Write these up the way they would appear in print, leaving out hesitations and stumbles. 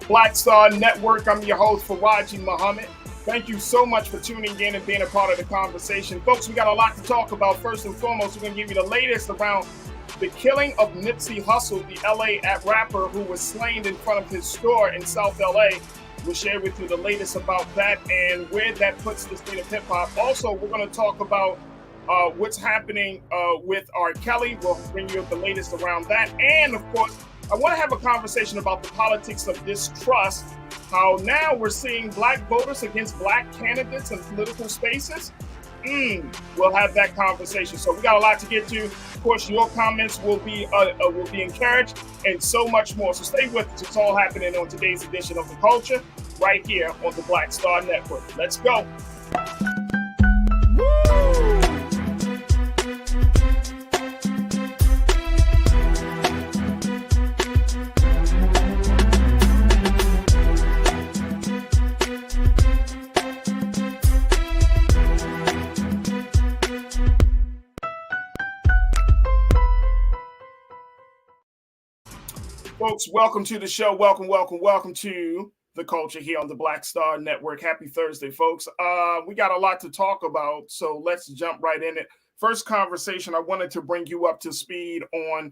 Black Star Network. I'm your host, Farajii Muhammad. Thank you so much for tuning in and being a part of the conversation. Folks, we got a lot to talk about. First and foremost, we're going to give you the latest around the killing of Nipsey Hussle, the LA rapper who was slain in front of his store in South LA. We'll share with you the latest about that and where that puts the state of hip hop. Also, we're going to talk about what's happening with R. Kelly. We'll bring you the latest around that. And of course, I want to have a conversation about the politics of distrust, how now we're seeing black voters against black candidates in political spaces. We'll have that conversation. So we got a lot to get to. Of course, your comments will be encouraged and so much more. So stay with us. It's all happening on today's edition of The Culture right here on the Black Star Network. Let's go. Folks, welcome to the show. Welcome to The Culture here on the Black Star Network. Happy Thursday, folks. We got a lot to talk about, so let's jump right in it. First conversation, I wanted to bring you up to speed on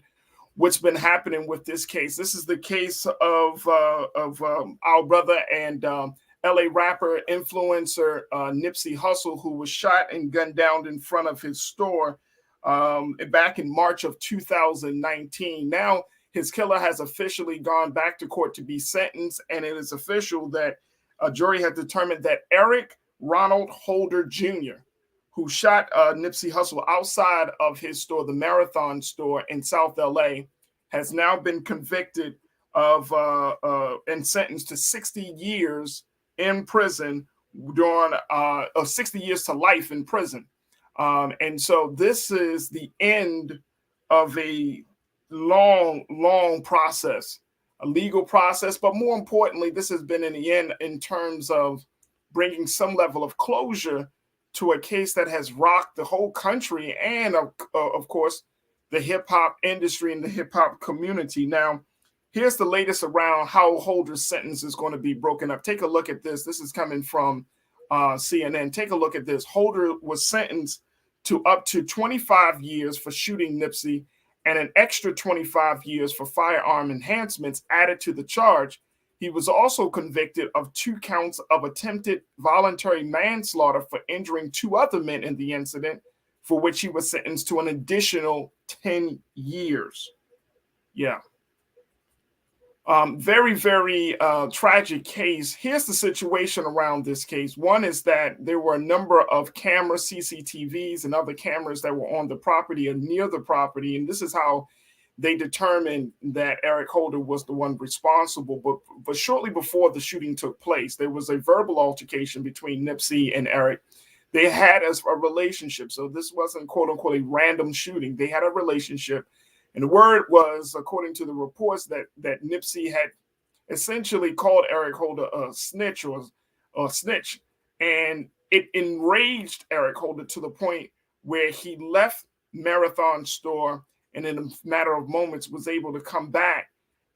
what's been happening with this case. This is the case of our brother and LA rapper, influencer Nipsey Hussle, who was shot and gunned down in front of his store back in March of 2019. Now, his killer has officially gone back to court to be sentenced, and it is official that a jury has determined that Eric Ronald Holder Jr., who shot Nipsey Hussle outside of his store, the Marathon store in South LA, has now been convicted of and sentenced to 60 years in prison during 60 years to life in prison. And so this is the end of a long process, a legal process, but more importantly, this has been in the end in terms of bringing some level of closure to a case that has rocked the whole country and of course the hip-hop industry and the hip-hop community. Now, here's the latest around how Holder's sentence is going to be broken up. Take a look at this. This is coming from CNN. Take a look at this. Holder was sentenced to up to 25 years for shooting Nipsey and an extra 25 years for firearm enhancements added to the charge. He was also convicted of 2 counts of attempted voluntary manslaughter for injuring 2 other men in the incident, for which he was sentenced to an additional 10 years. Yeah. Very tragic case. Here's the situation around this case. One is that there were a number of cameras, CCTVs, and other cameras that were on the property or near the property. And this is how they determined that Eric Holder was the one responsible. But shortly before the shooting took place, there was a verbal altercation between Nipsey and Eric. They had a relationship. So this wasn't, quote unquote, a random shooting. They had a relationship. And the word was, according to the reports, that Nipsey had essentially called Eric Holder a snitch or a snitch. And it enraged Eric Holder to the point where he left Marathon store and in a matter of moments was able to come back,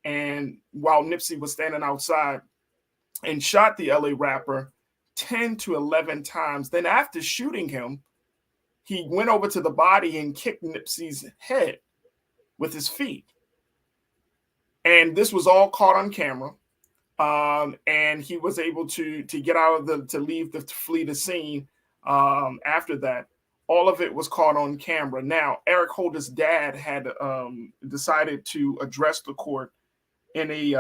and while Nipsey was standing outside, and shot the LA rapper 10 to 11 times. Then after shooting him, he went over to the body and kicked Nipsey's head with his feet. And this was all caught on camera. And he was able to get out of to flee the scene after that. All of it was caught on camera. Now, Eric Holder's dad had decided to address the court in a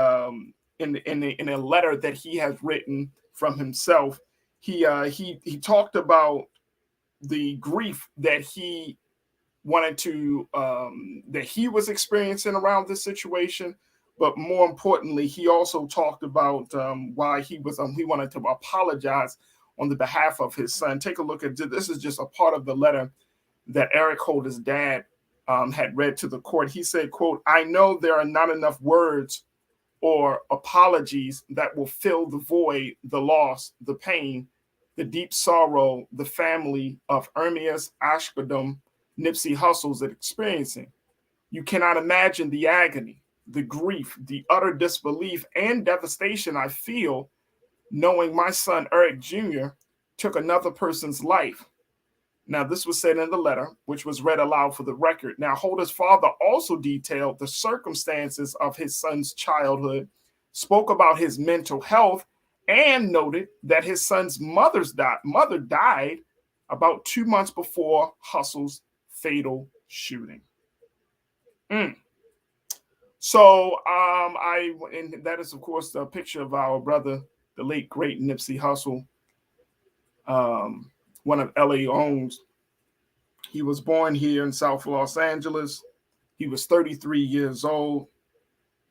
letter that he has written from himself. He talked about the grief that he wanted to that he was experiencing around this situation, but more importantly, he also talked about why he wanted to apologize on the behalf of his son. Take a look at this. This is just a part of the letter that Eric Holder's dad had read to the court. He said, quote, "I know there are not enough words or apologies that will fill the void, the loss, the pain, the deep sorrow the family of Ermias Ashkodum Nipsey Hussle is experiencing. You cannot imagine the agony, the grief, the utter disbelief and devastation I feel knowing my son Eric Jr. took another person's life. Now, this was said in the letter, which was read aloud for the record. Now, Holder's father also detailed the circumstances of his son's childhood, spoke about his mental health, and noted that his son's mother died about 2 months before Hussle's fatal shooting. So, and that is, of course, the picture of our brother, the late, great Nipsey Hussle, one of LA owns. He was born here in South Los Angeles. He was 33 years old,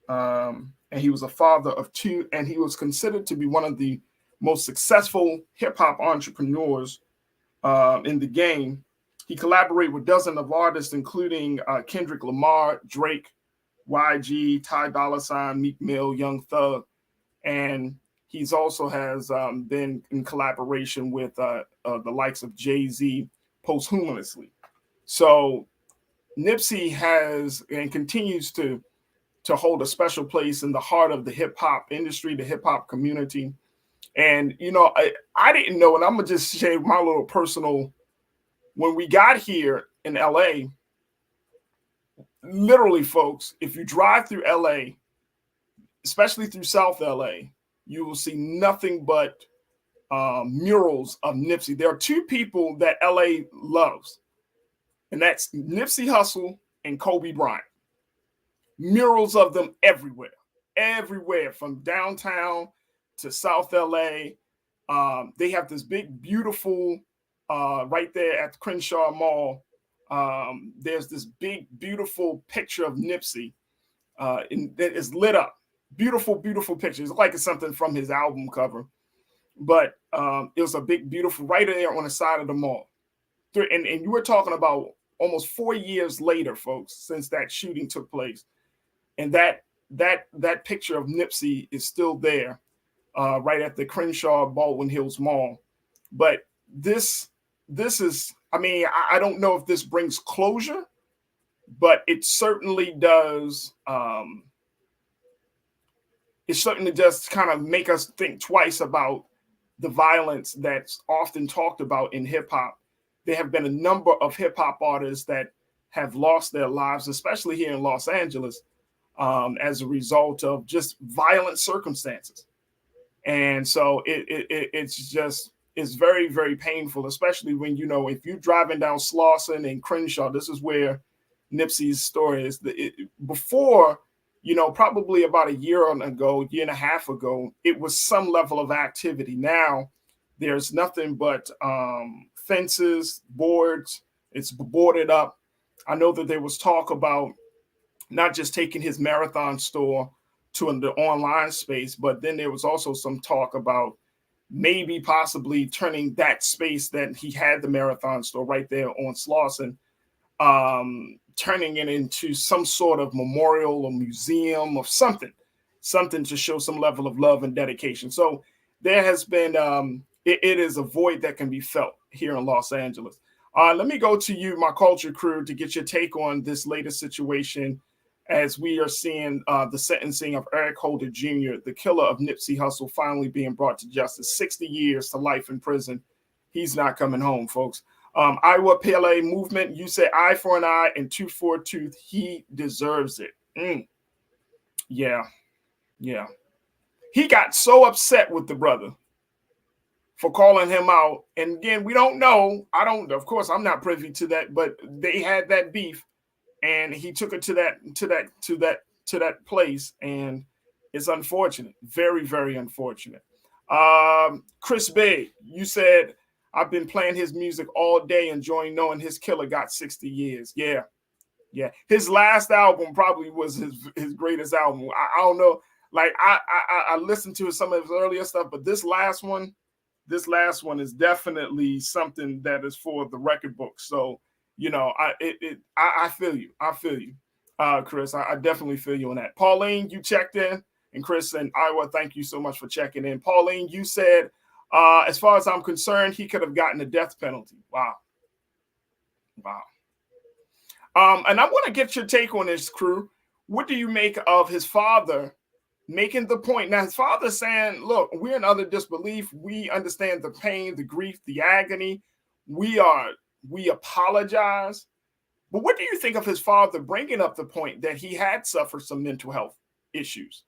and he was a father of two, and he was considered to be one of the most successful hip-hop entrepreneurs in the game. He collaborated with dozens of artists, including Kendrick Lamar, Drake, YG, Ty Dolla $ign, Meek Mill, Young Thug, and he's also has been in collaboration with the likes of Jay-Z posthumously. So Nipsey has and continues to hold a special place in the heart of the hip hop industry, the hip hop community. And, you know, I didn't know, and I'm going to just share my little personal, when we got here in LA, literally, folks, if you drive through LA, especially through South LA, you will see nothing but murals of Nipsey. There are two people that LA loves, and that's Nipsey Hussle and Kobe Bryant. Murals of them everywhere from downtown to South LA. They have this big, beautiful, right there at the Crenshaw Mall. There's this big, beautiful picture of Nipsey that is lit up. Beautiful, beautiful pictures. Like it's something from his album cover. But it was a big, beautiful, right there on the side of the mall. And you were talking about almost 4 years later, folks, since that shooting took place. And that picture of Nipsey is still there, right at the Crenshaw Baldwin Hills Mall. But this is, I mean, I don't know if this brings closure, but it certainly does. It certainly does kind of make us think twice about the violence that's often talked about in hip hop. There have been a number of hip hop artists that have lost their lives, especially here in Los Angeles, as a result of just violent circumstances. And so it's very, very painful, especially when, you know, if you're driving down Slauson and Crenshaw, this is where Nipsey's story is. Before, you know, probably about a year and a half ago, it was some level of activity. Now there's nothing but fences, boards. It's boarded up. I know that there was talk about not just taking his Marathon store to the online space, but then there was also some talk about maybe possibly turning that space that he had, the Marathon store right there on Slauson, turning it into some sort of memorial or museum of something to show some level of love and dedication. So there has been, it is a void that can be felt here in Los Angeles. Let me go to you, my culture crew, to get your take on this latest situation as we are seeing the sentencing of Eric Holder Jr., the killer of Nipsey Hussle, finally being brought to justice. 60 years to life in prison. He's not coming home, folks. Iowa PLA movement, you say eye for an eye and tooth for a tooth. He deserves it. Yeah. He got so upset with the brother for calling him out. And again, we don't know. Of course, I'm not privy to that, but they had that beef and he took it to that place. And it's unfortunate. Very, very unfortunate. Chris Bay, you said, I've been playing his music all day, enjoying knowing his killer got 60 years. Yeah. His last album probably was his greatest album. I don't know. Like I listened to some of his earlier stuff, but this last one is definitely something that is for the record book. So, you know, I feel you. Chris, I definitely feel you on that. Pauline, you checked in, and Chris and Iowa, thank you so much for checking in. Pauline, you said, as far as I'm concerned, he could have gotten a death penalty. Wow. And I want to get your take on this, crew. what do you make of his father making the point? Now, his father saying, look, we're in utter disbelief. We understand the pain, the grief, the agony. We apologize. But what do you think of his father bringing up the point that he had suffered some mental health issues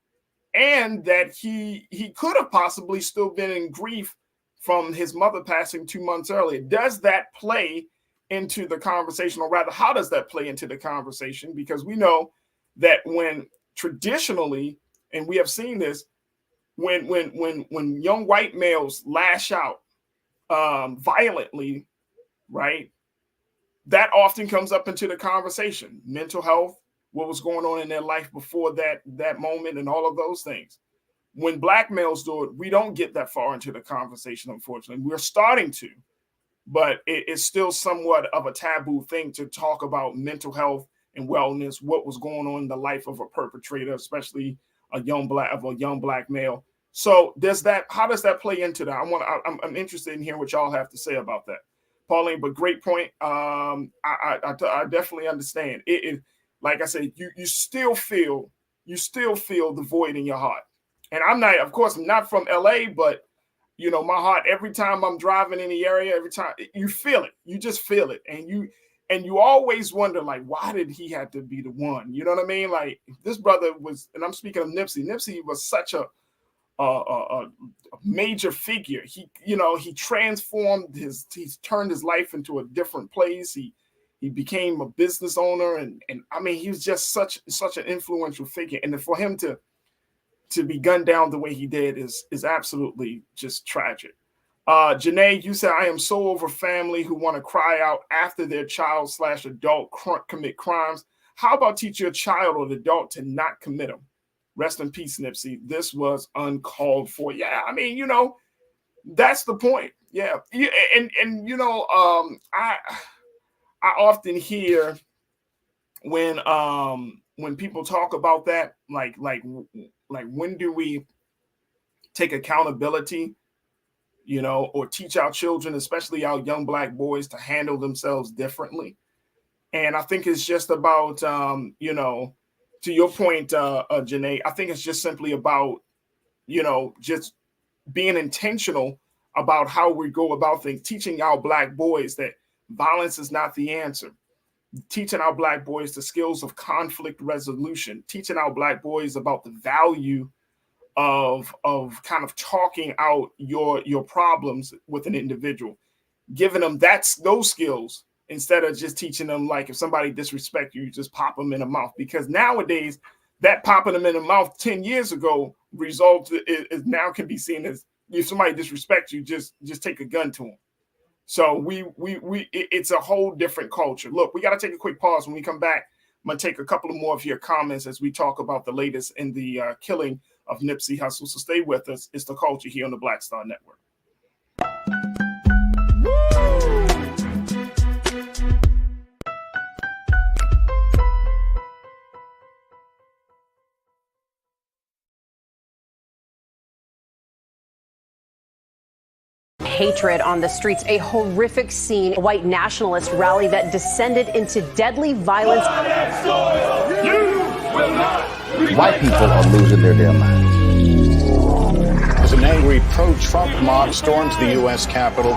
and that he could have possibly still been in grief from his mother passing 2 months earlier? Does that play into the conversation, or rather, how does that play into the conversation? Because we know that when traditionally, and we have seen this, when young white males lash out violently, right, that often comes up into the conversation. Mental health, what was going on in their life before that moment, and all of those things. When black males do it, we don't get that far into the conversation, unfortunately. We're starting to, but it's still somewhat of a taboo thing to talk about mental health and wellness, what was going on in the life of a perpetrator, especially a young black male. So how does that play into that? I'm interested in hearing what y'all have to say about that, Pauline. But great point. I definitely understand it. Like I said, you still feel the void in your heart. And I'm not from LA, but you know, my heart, every time I'm driving in the area, every time you feel it, you just feel it. And you always wonder, like, why did he have to be the one? You know what I mean? Like, this brother was, and I'm speaking of Nipsey. Nipsey was such a major figure. He transformed he turned his life into a different place. He became a business owner, and I mean, he was just such an influential figure. And for him to be gunned down the way he did is absolutely just tragic. Janae, you said, I am so over family who want to cry out after their child/adult commit crimes. How about teach your child or adult to not commit them? Rest in peace, Nipsey. This was uncalled for. Yeah, I mean, you know, that's the point. Yeah. And you know, I often hear when people talk about that, like when do we take accountability, you know, or teach our children, especially our young black boys, to handle themselves differently? And I think it's just about, you know, to your point, Janae, I think it's just simply about, you know, just being intentional about how we go about things, teaching our black boys that violence is not the answer, teaching our black boys the skills of conflict resolution, teaching our black boys about the value of kind of talking out your problems with an individual, giving them those skills instead of just teaching them, like, if somebody disrespects you, you just pop them in the mouth. Because nowadays, that popping them in the mouth 10 years ago is now can be seen as, if somebody disrespects you, just take a gun to them. So it's a whole different culture. Look, we got to take a quick pause. When we come back, I'm going to take a couple of more of your comments as we talk about the latest in the killing of Nipsey Hussle. So stay with us. It's The Culture here on the Black Star Network. Hatred on the streets, a horrific scene, a white nationalist rally that descended into deadly violence. White people are losing their damn minds. As an angry pro-Trump mob storms the U.S. Capitol,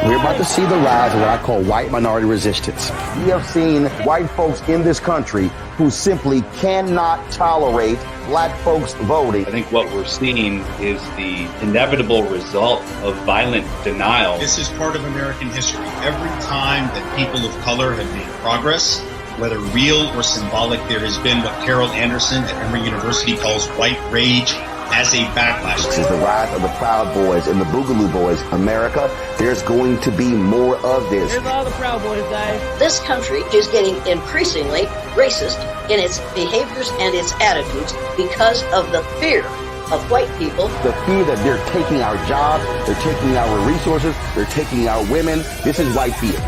we're about to see the rise of what I call white minority resistance. We have seen white folks in this country who simply cannot tolerate black folks voting. I think what we're seeing is the inevitable result of violent denial. This is part of American history. Every time that people of color have made progress, whether real or symbolic, there has been what Carol Anderson at Emory University calls white rage as a backlash. This is the rise of the Proud Boys and the Boogaloo Boys. America, there's going to be more of this. Here's all the Proud Boys, guys. This country is getting increasingly racist in its behaviors and its attitudes because of the fear of white people. The fear that they're taking our jobs, they're taking our resources, they're taking our women. This is white fear.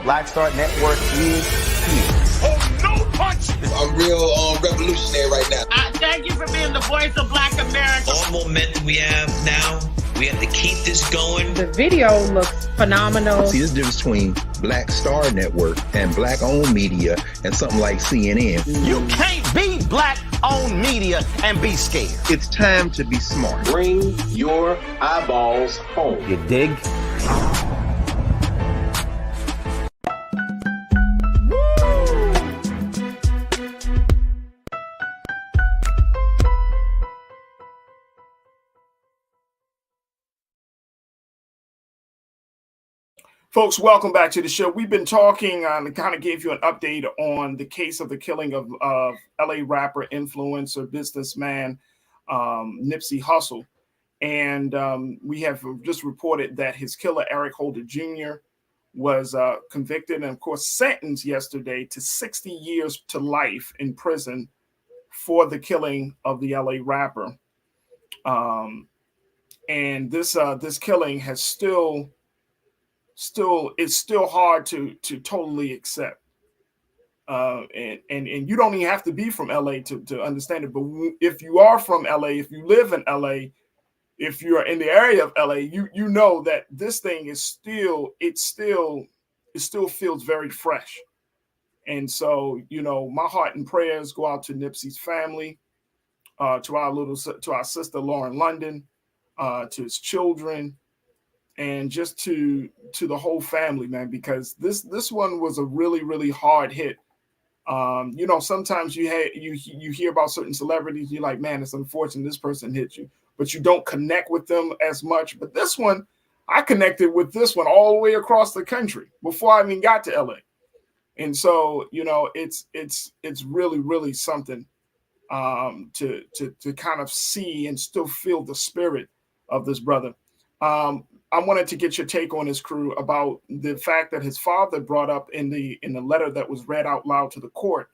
Black Star Network is here. Oh, no punch I'm real revolutionary right now. Thank you for being the voice of Black America. All momentum we have now, we have to keep this going. The video looks phenomenal. See, there's a difference between Black Star Network and Black-owned media and something like CNN. You can't be Black-owned media and be scared. It's time to be smart. Bring your eyeballs home. You dig? Folks, welcome back to the show. We've been talking and kind of gave you an update on the case of the killing of LA rapper, influencer, businessman Nipsey Hussle. And we have just reported that his killer, Eric Holder Jr., was convicted and, of course, sentenced yesterday to 60 years to life in prison for the killing of the LA rapper. And this killing has still hard to totally accept. And you don't even have to be from LA to understand it. But if you are from LA, if you live in LA, if you're in the area of LA, you know that this thing is still feels very fresh. And so, you know, my heart and prayers go out to Nipsey's family, to our sister Lauren London, to his children, and just to the whole family, man, because this one was a really, really hard hit. You know, sometimes you hear about certain celebrities, you're like, man, it's unfortunate this person hit you, but you don't connect with them as much. But this one, I connected with this one all the way across the country before I even got to LA. And so, you know, it's really, really something to kind of see and still feel the spirit of this brother. I wanted to get your take on his crew about the fact that his father brought up in the letter that was read out loud to the court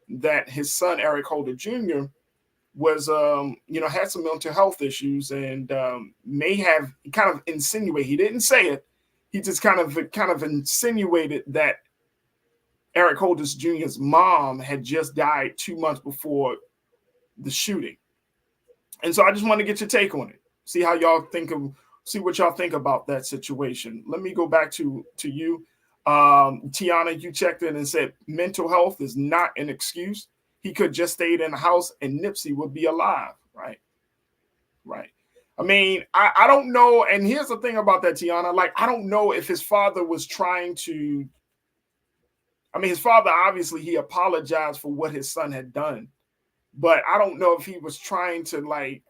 that his son, Eric Holder Jr., was, had some mental health issues and may have kind of insinuated, he didn't say it, he just kind of insinuated that Eric Holder Jr.'s mom had just died 2 months before the shooting. And so I just want to get your take on it. See what y'all think about that situation. Let me go back to you. Tiana, you checked in and said mental health is not an excuse. He could just stayed in the house and Nipsey would be alive, right? Right. I mean, I don't know. And here's the thing about that, Tiana. Like, I don't know if his father was trying to, his father, obviously, he apologized for what his son had done. But I don't know if he was trying to, like,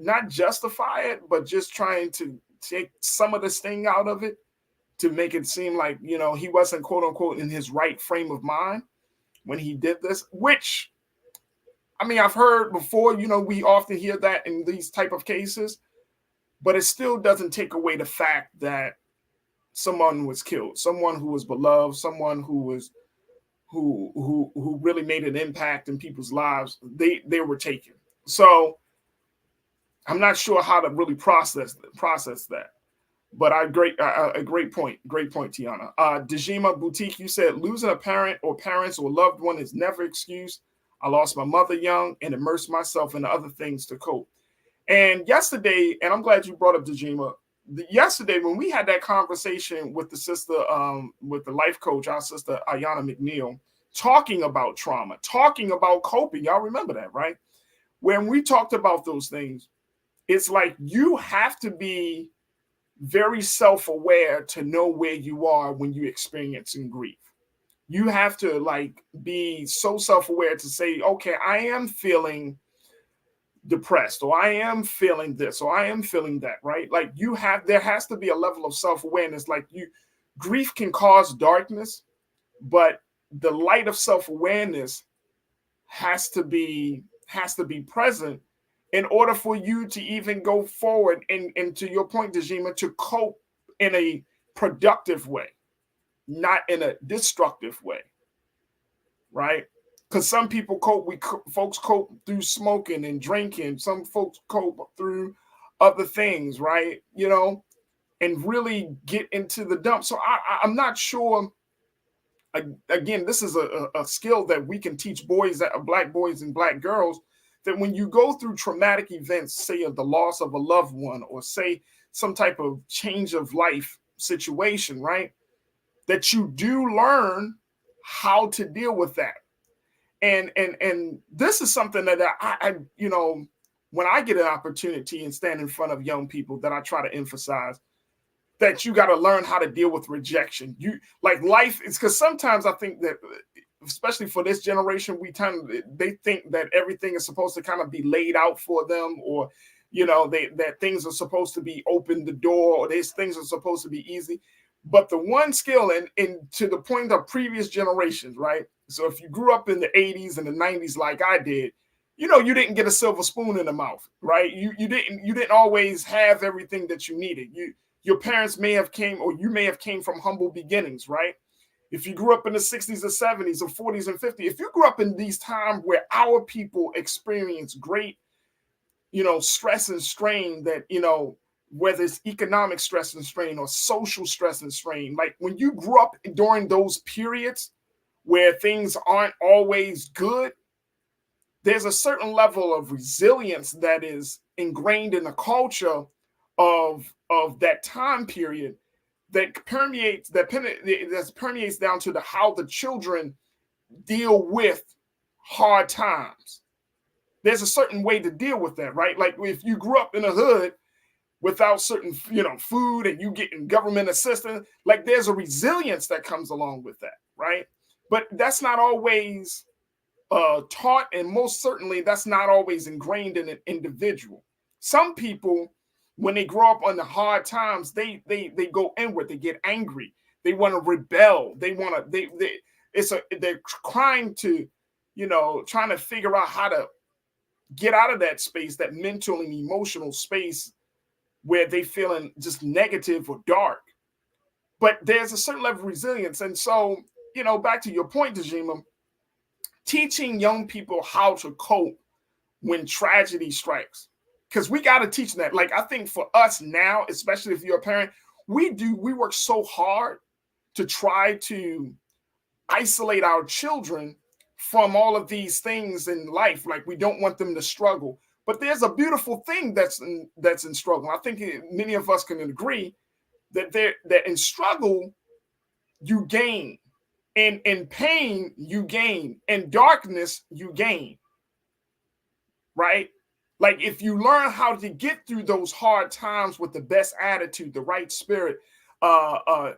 not justify it, but just trying to take some of the sting out of it to make it seem like, you know, he wasn't, quote unquote, in his right frame of mind when he did this, which, I've heard before, you know, we often hear that in these type of cases, but it still doesn't take away the fact that someone was killed, someone who was beloved, someone who really made an impact in people's lives. They were taken. So I'm not sure how to really process that, but a great point, Tiana. Dejima Boutique, you said losing a parent or parents or loved one is never excuse. I lost my mother young and immersed myself in other things to cope. And yesterday, and I'm glad you brought up Dejima. Yesterday, when we had that conversation with the sister, with the life coach, our sister Ayana McNeil, talking about trauma, talking about coping. Y'all remember that, right? When we talked about those things, it's like you have to be very self-aware to know where you are when you're experiencing grief. You have to be so self-aware to say, okay, I am feeling depressed, or I am feeling this, or I am feeling that, right? Like there has to be a level of self-awareness. Grief can cause darkness, but the light of self-awareness has to be present in order for you to even go forward and to your point, Dejima, to cope in a productive way, not in a destructive way, right? Because some people folks cope through smoking and drinking. Some folks cope through other things, right? You know, and really get into the dump. So I'm not sure again, this is a skill that we can teach boys, black boys and black girls, that when you go through traumatic events, say of the loss of a loved one, or say some type of change of life situation, right, that you do learn how to deal with that. And this is something that I you know, when I get an opportunity and stand in front of young people, that I try to emphasize that you got to learn how to deal with rejection. You like life is, because sometimes I think that, especially for this generation, they think that everything is supposed to kind of be laid out for them, or you know, that things are supposed to be open the door, or these things are supposed to be easy. But the one skill, and to the point of previous generations, right? So if you grew up in the 80s and the 90s like I did, you know, you didn't get a silver spoon in the mouth, right? You didn't always have everything that you needed. Your parents may have came, or you may have came from humble beginnings, right? If you grew up in the 60s or 70s or 40s and 50s, if you grew up in these times where our people experience great, you know, stress and strain, that, you know, whether it's economic stress and strain or social stress and strain, like when you grew up during those periods where things aren't always good, there's a certain level of resilience that is ingrained in the culture of that time period that permeates down to how the children deal with hard times. There's a certain way to deal with that, right? Like if you grew up in a hood without certain, you know, food, and you getting government assistance, like there's a resilience that comes along with that, right? But that's not always taught, and most certainly that's not always ingrained in an individual. Some people, when they grow up on the hard times, they go inward, they get angry, they want to rebel, they're trying to, you know, trying to figure out how to get out of that space, that mental and emotional space where they feeling just negative or dark. But there's a certain level of resilience. And so, you know, back to your point, Dejima, teaching young people how to cope when tragedy strikes, because we got to teach that. Like, I think for us now, especially if you're a parent, we work so hard to try to isolate our children from all of these things in life. Like, we don't want them to struggle. But there's a beautiful thing that's in struggle. I think many of us can agree that in struggle, you gain. In pain, you gain. In darkness, you gain. Right? Like, if you learn how to get through those hard times with the best attitude, the right spirit,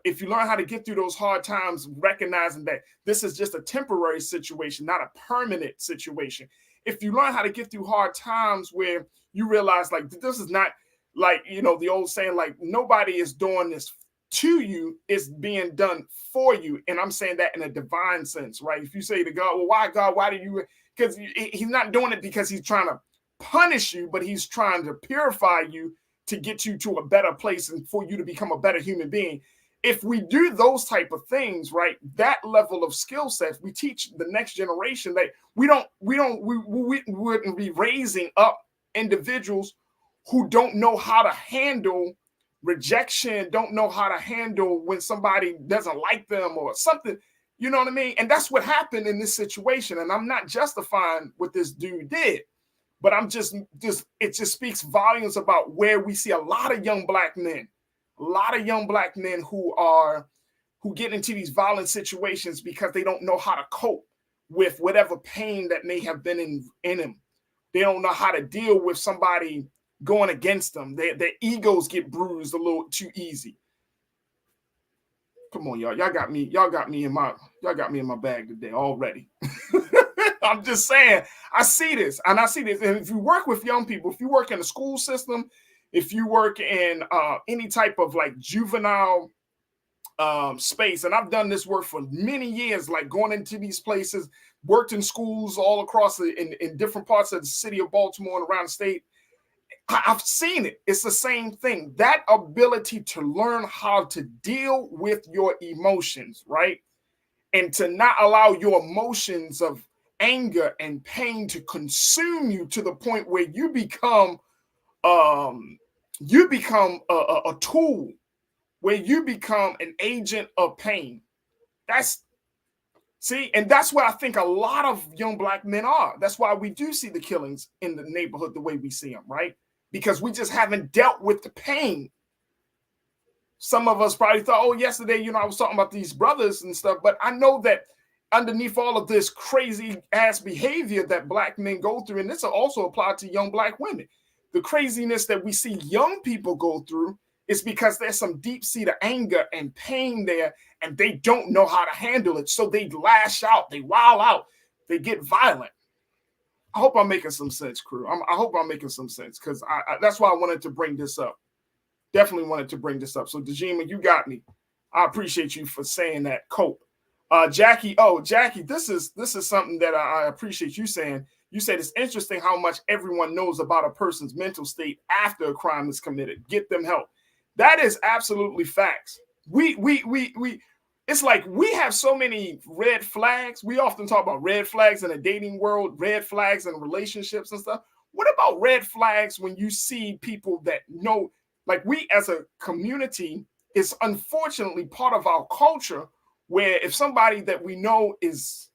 if you learn how to get through those hard times, recognizing that this is just a temporary situation, not a permanent situation. If you learn how to get through hard times where you realize, like, this is not, like, you know, the old saying, like, nobody is doing this to you, it's being done for you. And I'm saying that in a divine sense, right? If you say to God, well, why God, why do you, because he's not doing it because he's trying to punish you, but he's trying to purify you to get you to a better place and for you to become a better human being. If we do those type of things, right, that level of skill sets, we teach the next generation that we wouldn't be raising up individuals who don't know how to handle rejection, don't know how to handle when somebody doesn't like them or something, you know what I mean? And that's what happened in this situation. And I'm not justifying what this dude did, but I'm just it just speaks volumes about where we see a lot of young black men who get into these violent situations because they don't know how to cope with whatever pain that may have been in them. They don't know how to deal with somebody going against them. Their egos get bruised a little too easy. Come on, y'all. Y'all got me in my bag today already. I'm just saying, I see this. And if you work with young people, if you work in the school system, if you work in any type of like juvenile space, and I've done this work for many years, like going into these places, worked in schools all across in different parts of the city of Baltimore and around the state. I've seen it. It's the same thing. That ability to learn how to deal with your emotions, right? And to not allow your emotions of anger and pain to consume you to the point where you become a tool, where you become an agent of pain. That's See, and that's where I think a lot of young black men are. That's why we do see the killings in the neighborhood the way we see them, right? Because we just haven't dealt with the pain. Some of us probably thought, oh, yesterday, you know, I was talking about these brothers and stuff, but I know that underneath all of this crazy ass behavior that black men go through, and this will also apply to young black women, the craziness that we see young people go through is because there's some deep-seated anger and pain there, and they don't know how to handle it. So they lash out, they wild out, they get violent. I hope I'm making some sense, crew. I hope I'm making some sense, because that's why I wanted to bring this up. Definitely wanted to bring this up. So Dejima, you got me. I appreciate you for saying that. Cope. Jackie, this is something that I appreciate you saying. You said it's interesting how much everyone knows about a person's mental state after a crime is committed. Get them help. That is absolutely facts. It's like we have so many red flags. We often talk about red flags in a dating world, red flags in relationships and stuff. What about red flags when you see people that know, like we as a community is unfortunately part of our culture, where if somebody that we know is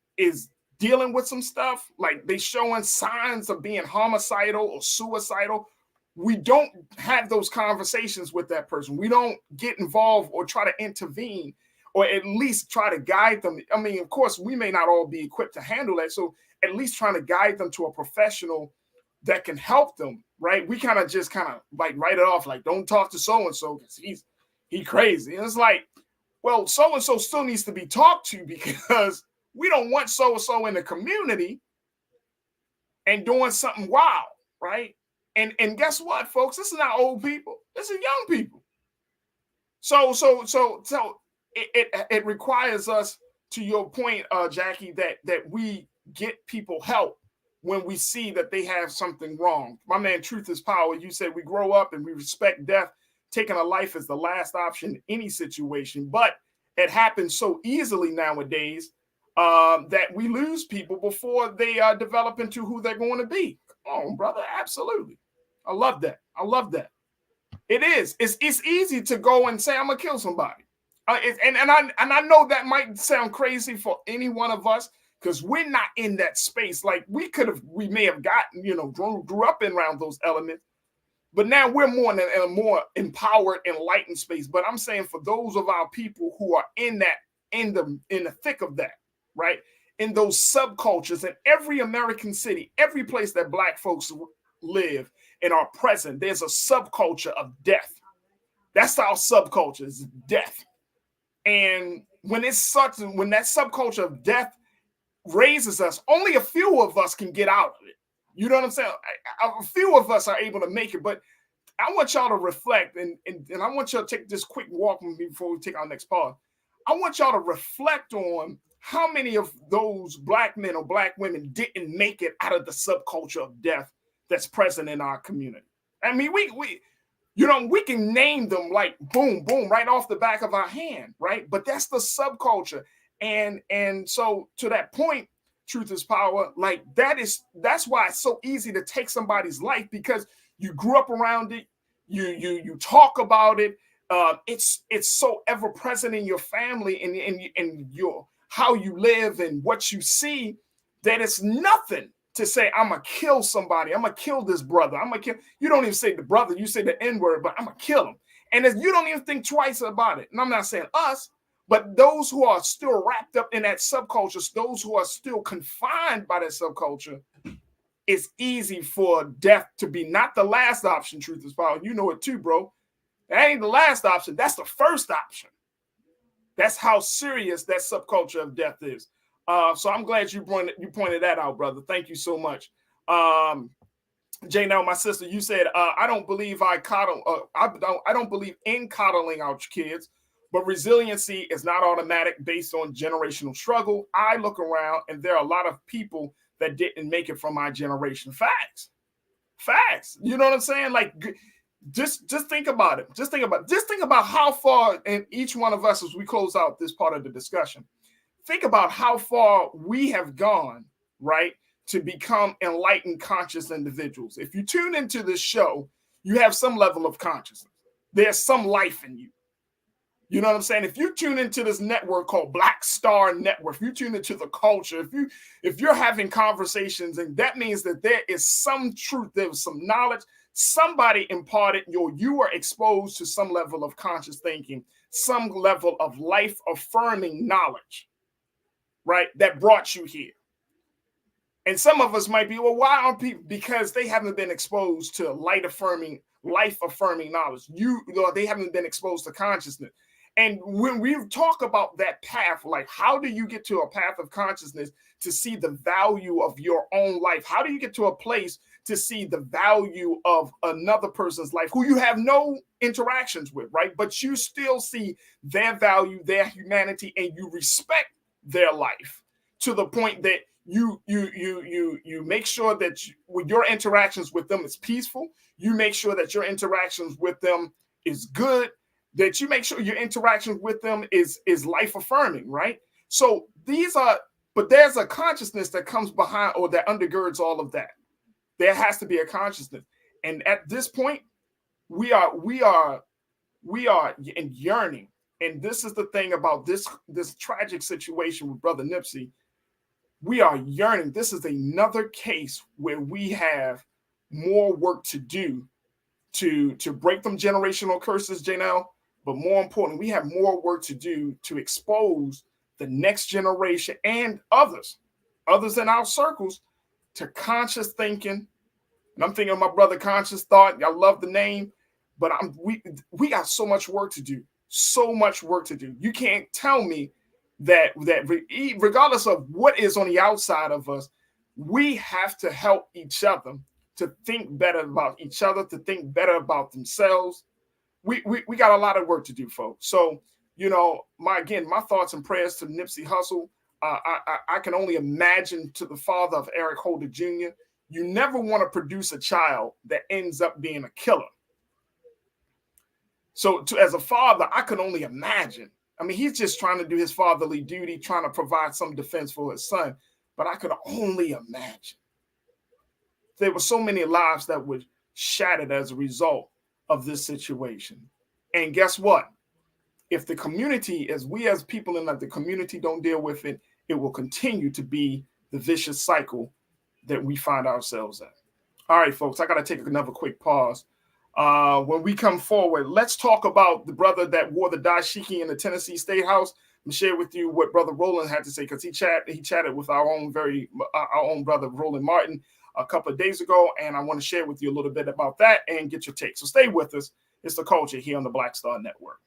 dealing with some stuff, like they showing signs of being homicidal or suicidal, we don't have those conversations with that person. We don't get involved or try to intervene, or at least try to guide them. I mean, of course, we may not all be equipped to handle that. So at least trying to guide them to a professional that can help them, right? We kind of like write it off, like, don't talk to so-and-so because he's crazy. And it's like, well, so-and-so still needs to be talked to, because we don't want so-and-so in the community and doing something wild, right? And guess what, folks? This is not old people. This is young people. So it requires us, to your point, Jackie, that we get people help when we see that they have something wrong. My man, Truth is Power, you said we grow up and we respect death. Taking a life is the last option in any situation. But it happens so easily nowadays that we lose people before they develop into who they're going to be. Come on, brother. Absolutely. I love that. I love that. It is. It's easy to go and say, I'm going to kill somebody. And I know that might sound crazy for any one of us, because we're not in that space. Like we may have gotten, grew up in around those elements, but now we're more in a more empowered, enlightened space. But I'm saying for those of our people who are in the thick of that, right? In those subcultures, in every American city, every place that Black folks live and are present, there's a subculture of death. That's our subculture, is death. And when that subculture of death raises us, only a few of us can get out of it. You know what I'm saying? A few of us are able to make it, but I want y'all to reflect, and I want y'all to take this quick walk with me before we take our next part. I want y'all to reflect on how many of those Black men or Black women didn't make it out of the subculture of death that's present in our community. I mean, we can name them like boom, boom, right off the back of our hand, right? But that's the subculture. And so to that point, Truth is Power, like that's why it's so easy to take somebody's life, because you grew up around it, you talk about it, it's so ever present in your family and your how you live and what you see, that it's nothing to say, I'm gonna kill somebody, I'm gonna kill this brother, I'm gonna kill. You don't even say the brother, you say the N-word, but I'm gonna kill him. And you don't even think twice about it. And I'm not saying us, but those who are still wrapped up in that subculture, those who are still confined by that subculture, it's easy for death to be not the last option. Truth is Power. You know it too, bro. That ain't the last option. That's the first option. That's how serious that subculture of death is. So I'm glad you pointed that out, brother. Thank you so much. Jay, now my sister, you said I don't believe I don't believe in coddling our kids, but resiliency is not automatic based on generational struggle. I look around and there are a lot of people that didn't make it from my generation. Facts. You know what I'm saying? Like, just think about it. Just think about how far, and each one of us, as we close out this part of the discussion, think about how far we have gone, right, to become enlightened, conscious individuals. If you tune into this show, you have some level of consciousness. There's some life in you. You know what I'm saying? If you tune into this network called Black Star Network, if you tune into the culture, if you're having conversations, and that means that there is some truth, there's some knowledge, somebody imparted you are exposed to some level of conscious thinking, some level of life affirming knowledge, right? That brought you here. And some of us might be, well, why aren't people? Because they haven't been exposed to life affirming knowledge. They haven't been exposed to consciousness. And when we talk about that path, like how do you get to a path of consciousness to see the value of your own life? How do you get to a place to see the value of another person's life who you have no interactions with, right? But you still see their value, their humanity, and you respect their life to the point that you make sure that with your interactions with them is peaceful. You make sure that your interactions with them is good, that you make sure your interactions with them is life affirming, right? So but there's a consciousness that comes behind or that undergirds all of that. There has to be a consciousness. And at this point, we are in yearning. And this is the thing about this tragic situation with Brother Nipsey. We are yearning. This is another case where we have more work to do to break them generational curses, Janelle. But more important, we have more work to do to expose the next generation and others in our circles to conscious thinking. And I'm thinking of my brother Conscious Thought. I love the name, but we got so much work to do. So much work to do. You can't tell me that regardless of what is on the outside of us, we have to help each other to think better about each other, to think better about themselves. We got a lot of work to do, folks. So, my thoughts and prayers to Nipsey Hussle. I can only imagine to the father of Eric Holder Jr. You never want to produce a child that ends up being a killer. So as a father, I can only imagine. I mean, he's just trying to do his fatherly duty, trying to provide some defense for his son. But I could only imagine. There were so many lives that were shattered as a result of this situation. And guess what? If the community, as people in the community don't deal with it, it will continue to be the vicious cycle that we find ourselves in. All right, folks, I got to take another quick pause. When we come forward, let's talk about the brother that wore the dashiki in the Tennessee State House and share with you what Brother Roland had to say, because he chatted with our own brother Roland Martin a couple of days ago, and I want to share with you a little bit about that and get your take. So stay with us. It's The Culture here on the Black Star Network.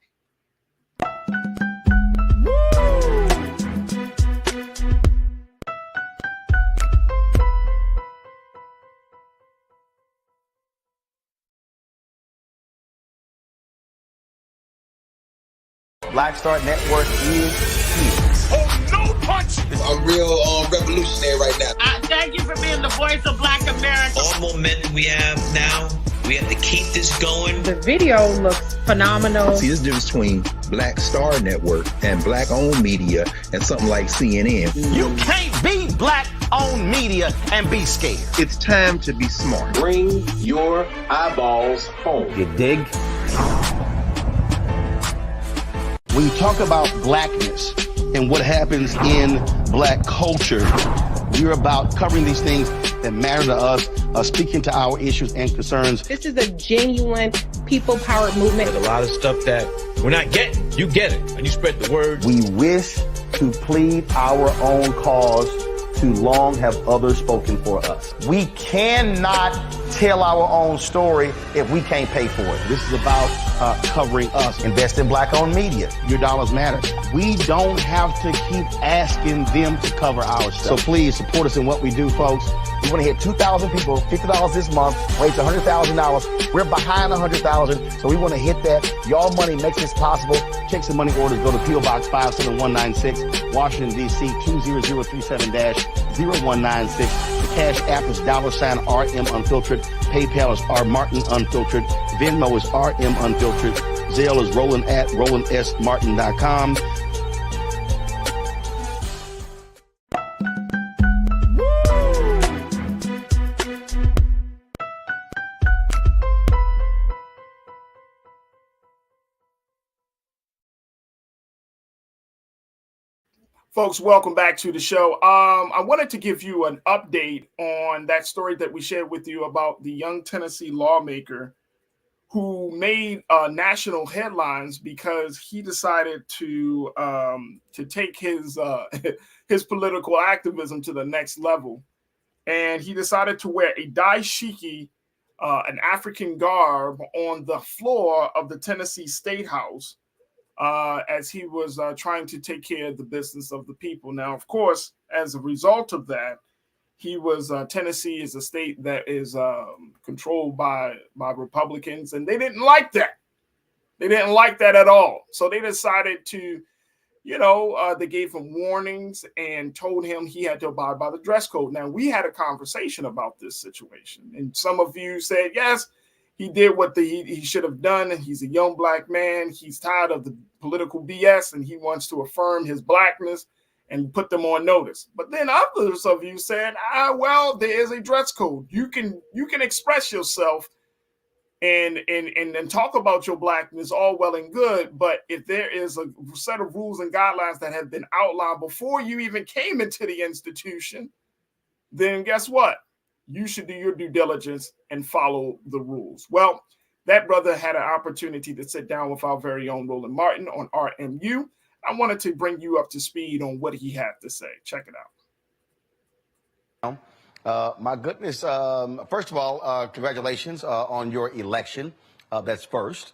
Black Star Network is here. Oh, no punch! I'm real revolutionary right now. Thank you for being the voice of Black America. All momentum we have now, we have to keep this going. The video looks phenomenal. See, this difference between Black Star Network and black-owned media and something like CNN. You can't be black-owned media and be scared. It's time to be smart. Bring your eyeballs home. You dig? When you talk about blackness and what happens in black culture, we're about covering these things that matter to us, speaking to our issues and concerns. This is a genuine people-powered movement. There's a lot of stuff that we're not getting. You get it, and you spread the word. We wish to plead our own cause. Too long have others spoken for us. We cannot tell our own story if we can't pay for it. This is about covering us. Invest in black-owned media. Your dollars matter. We don't have to keep asking them to cover our stuff. So please support us in what we do, folks. We want to hit 2,000 people, $50 this month, raise $100,000. We're behind 100,000, so we want to hit that. Your money makes this possible. Checks and money orders go to P.O. Box 57196, Washington, D.C. 20037-0196. The Cash App is $RM Unfiltered. PayPal is R Martin Unfiltered. Venmo is RM Unfiltered. Zelle is Roland at RolandSMartin.com. Folks, welcome back to the show. I wanted to give you an update on that story that we shared with you about the young Tennessee lawmaker who made national headlines because he decided to take his his political activism to the next level, and he decided to wear a dashiki, an African garb, on the floor of the Tennessee State House as he was trying to take care of the business of the people. Now, of course, as a result of that, he was Tennessee is a state that is controlled by Republicans, and they didn't like that. They didn't like that at all. So they decided to, they gave him warnings and told him he had to abide by the dress code. Now, we had a conversation about this situation, and some of you said, yes, he did what he should have done. And he's a young black man. He's tired of the political BS, and he wants to affirm his blackness and put them on notice. But then others of you said, well, there is a dress code. You can express yourself and talk about your blackness, all well and good. But if there is a set of rules and guidelines that have been outlined before you even came into the institution, then guess what? You should do your due diligence and follow the rules. Well, that brother had an opportunity to sit down with our very own Roland Martin on RMU. I wanted to bring you up to speed on what he had to say. Check it out. My goodness. First of all, congratulations on your election. That's first.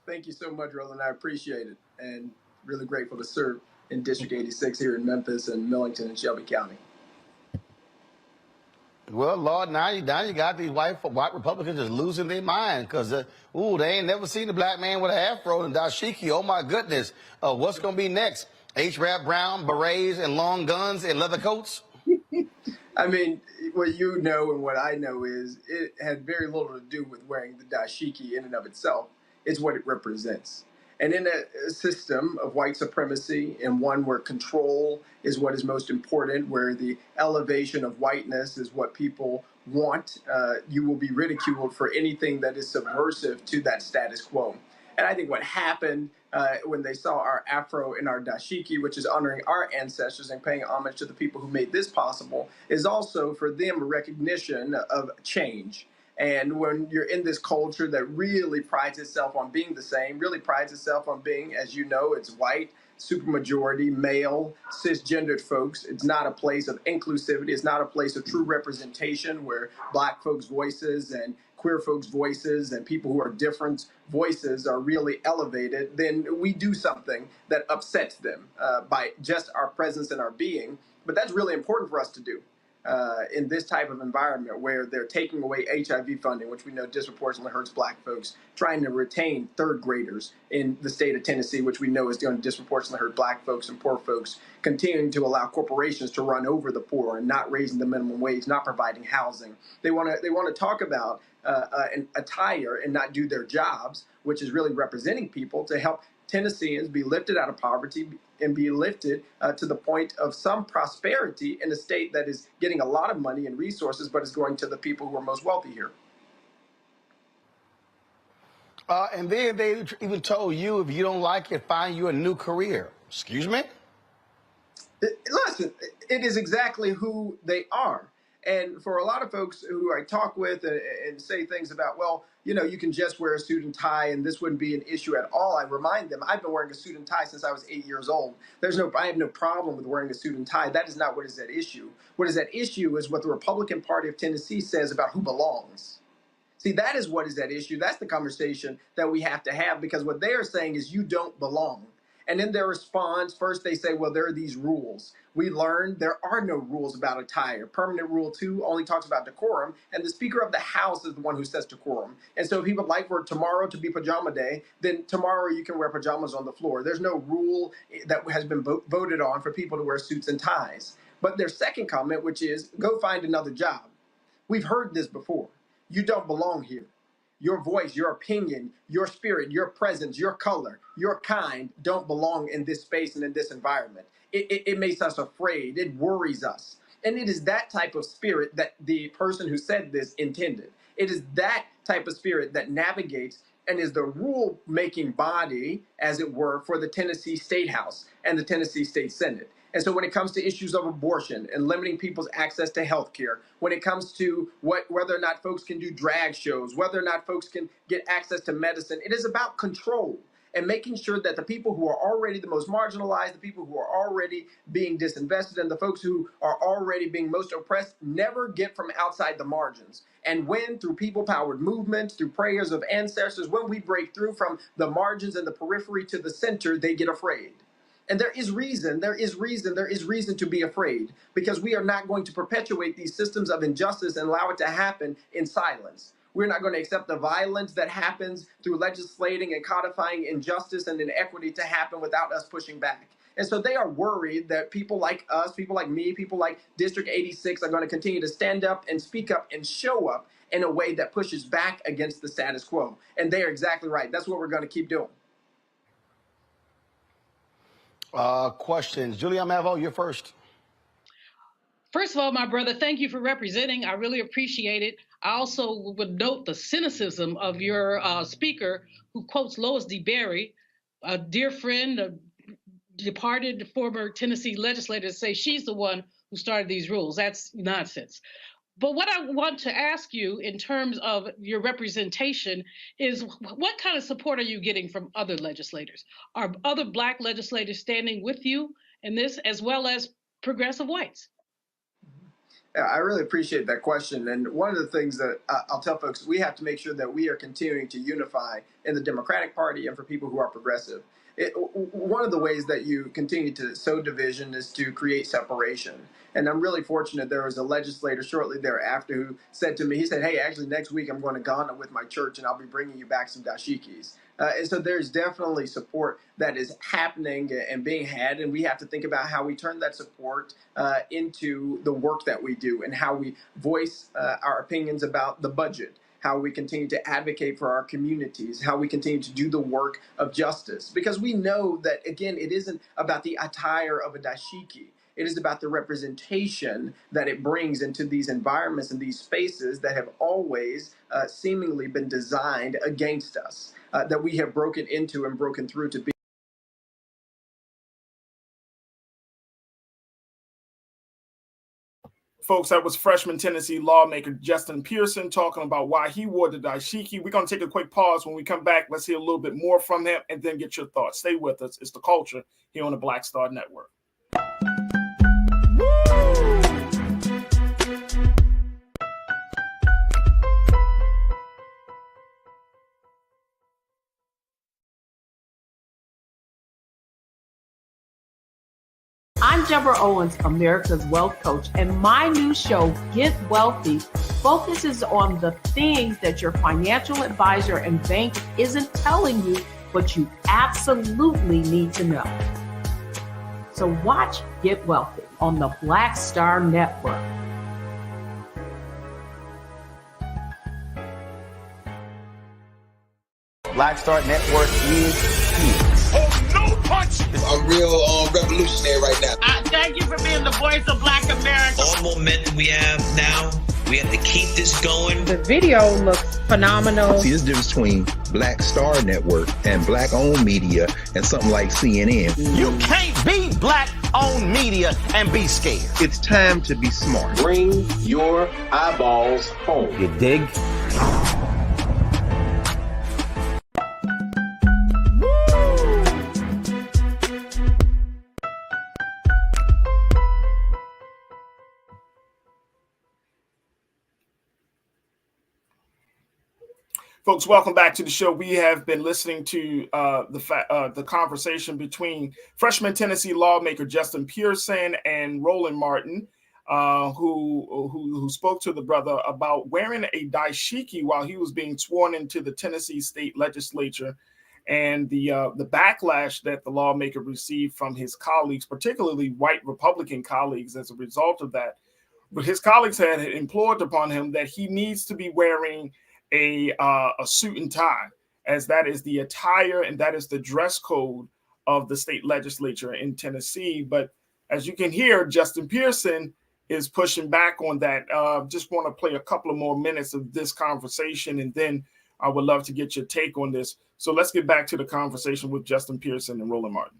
Thank you so much, Roland. I appreciate it. And really grateful to serve in District 86 here in Memphis and Millington and Shelby County. Well, Lord, now you got these white Republicans just losing their mind because, they ain't never seen a black man with an afro and dashiki. Oh, my goodness. What's going to be next? H-Rap Brown, berets, and long guns and leather coats? I mean, what you know and what I know is it had very little to do with wearing the dashiki in and of itself. It's what it represents. And in a system of white supremacy, and one where control is what is most important, where the elevation of whiteness is what people want, you will be ridiculed for anything that is subversive to that status quo. And I think what happened when they saw our afro and our dashiki, which is honoring our ancestors and paying homage to the people who made this possible, is also for them a recognition of change. And when you're in this culture that really prides itself on being the same, really prides itself on being, as you know, it's white, supermajority, male, cisgendered folks. It's not a place of inclusivity. It's not a place of true representation where black folks' voices and queer folks' voices and people who are different voices are really elevated. Then we do something that upsets them by just our presence and our being. But that's really important for us to do. In this type of environment where they're taking away HIV funding, which we know disproportionately hurts black folks, trying to retain third graders in the state of Tennessee, which we know is going to disproportionately hurt black folks and poor folks, continuing to allow corporations to run over the poor and not raising the minimum wage, not providing housing. They want to talk about an attire and not do their jobs, which is really representing people to help Tennesseans be lifted out of poverty and be lifted to the point of some prosperity in a state that is getting a lot of money and resources, but is going to the people who are most wealthy here. And then they even told you, if you don't like it, find you a new career. Excuse me? Listen, it is exactly who they are. And for a lot of folks who I talk with and say things about, well, you can just wear a suit and tie and this wouldn't be an issue at all, I remind them, I've been wearing a suit and tie since I was 8 years old. I have no problem with wearing a suit and tie. That is not what is at issue. What is at issue is what the Republican Party of Tennessee says about who belongs. See, that is what is at issue. That's the conversation that we have to have, because what they are saying is you don't belong. And in their response, first they say, well, there are these rules. We learned there are no rules about attire. Permanent Rule 2 only talks about decorum, and the Speaker of the House is the one who sets decorum. And so if he would like for tomorrow to be pajama day, then tomorrow you can wear pajamas on the floor. There's no rule that has been voted on for people to wear suits and ties. But their second comment, which is, go find another job. We've heard this before. You don't belong here. Your voice, your opinion, your spirit, your presence, your color, your kind don't belong in this space and in this environment. It makes us afraid. It worries us. And it is that type of spirit that the person who said this intended. It is that type of spirit that navigates and is the rule-making body, as it were, for the Tennessee State House and the Tennessee State Senate. And so when it comes to issues of abortion and limiting people's access to health care, when it comes to whether or not folks can do drag shows, whether or not folks can get access to medicine, it is about control and making sure that the people who are already the most marginalized, the people who are already being disinvested, and the folks who are already being most oppressed never get from outside the margins. And when, through people-powered movements, through prayers of ancestors, when we break through from the margins and the periphery to the center, they get afraid. And there is reason to be afraid, because we are not going to perpetuate these systems of injustice and allow it to happen in silence. We're not going to accept the violence that happens through legislating and codifying injustice and inequity to happen without us pushing back. And so they are worried that people like us, people like me, people like District 86 are going to continue to stand up and speak up and show up in a way that pushes back against the status quo. And they are exactly right. That's what we're going to keep doing. Questions. Julia Mavo, you're first. First of all, my brother, thank you for representing. I really appreciate it. I also would note the cynicism of your speaker, who quotes Lois D. Berry, a dear friend, a departed former Tennessee legislator, to say she's the one who started these rules. That's nonsense. But what I want to ask you in terms of your representation is, what kind of support are you getting from other legislators? Are other Black legislators standing with you in this, as well as progressive whites? Yeah, I really appreciate that question. And one of the things that I'll tell folks, we have to make sure that we are continuing to unify in the Democratic Party and for people who are progressive. One of the ways that you continue to sow division is to create separation. And I'm really fortunate there was a legislator shortly thereafter who said to me, he said, hey, actually next week I'm going to Ghana with my church and I'll be bringing you back some dashikis. And so there's definitely support that is happening and being had, and we have to think about how we turn that support into the work that we do and how we voice our opinions about the budget, how we continue to advocate for our communities, how we continue to do the work of justice. Because we know that, again, it isn't about the attire of a dashiki. It is about the representation that it brings into these environments and these spaces that have always seemingly been designed against us, that we have broken into and broken through to be. Folks, that was freshman Tennessee lawmaker Justin Pearson talking about why he wore the dashiki. We're going to take a quick pause. When we come back, let's hear a little bit more from him and then get your thoughts. Stay with us. It's The Culture here on the Black Star Network. I'm Deborah Owens, America's Wealth Coach, and my new show, Get Wealthy, focuses on the things that your financial advisor and bank isn't telling you, but you absolutely need to know. So watch Get Wealthy on the Black Star Network. Black Star Network is here. Oh, no punch! I'm real revolutionary right now. Thank you for being the voice of Black America. All the momentum we have now, we have to keep this going. The video looks phenomenal. See, there's a difference between Black Star Network and Black-owned media and something like CNN. You can't be Black-owned media and be scared. It's time to be smart. Bring your eyeballs home. You dig? Folks, welcome back to the show. We have been listening to the conversation between freshman Tennessee lawmaker Justin Pearson and Roland Martin, who spoke to the brother about wearing a dashiki while he was being sworn into the Tennessee state legislature, and the backlash that the lawmaker received from his colleagues, particularly white Republican colleagues, as a result of that. But his colleagues had implored upon him that he needs to be wearing a suit and tie, as that is the attire and that is the dress code of the state legislature in Tennessee. But as you can hear, Justin Pearson is pushing back on that. Just want to play a couple of more minutes of this conversation, and then I would love to get your take on this. So let's get back to the conversation with Justin Pearson and Roland Martin.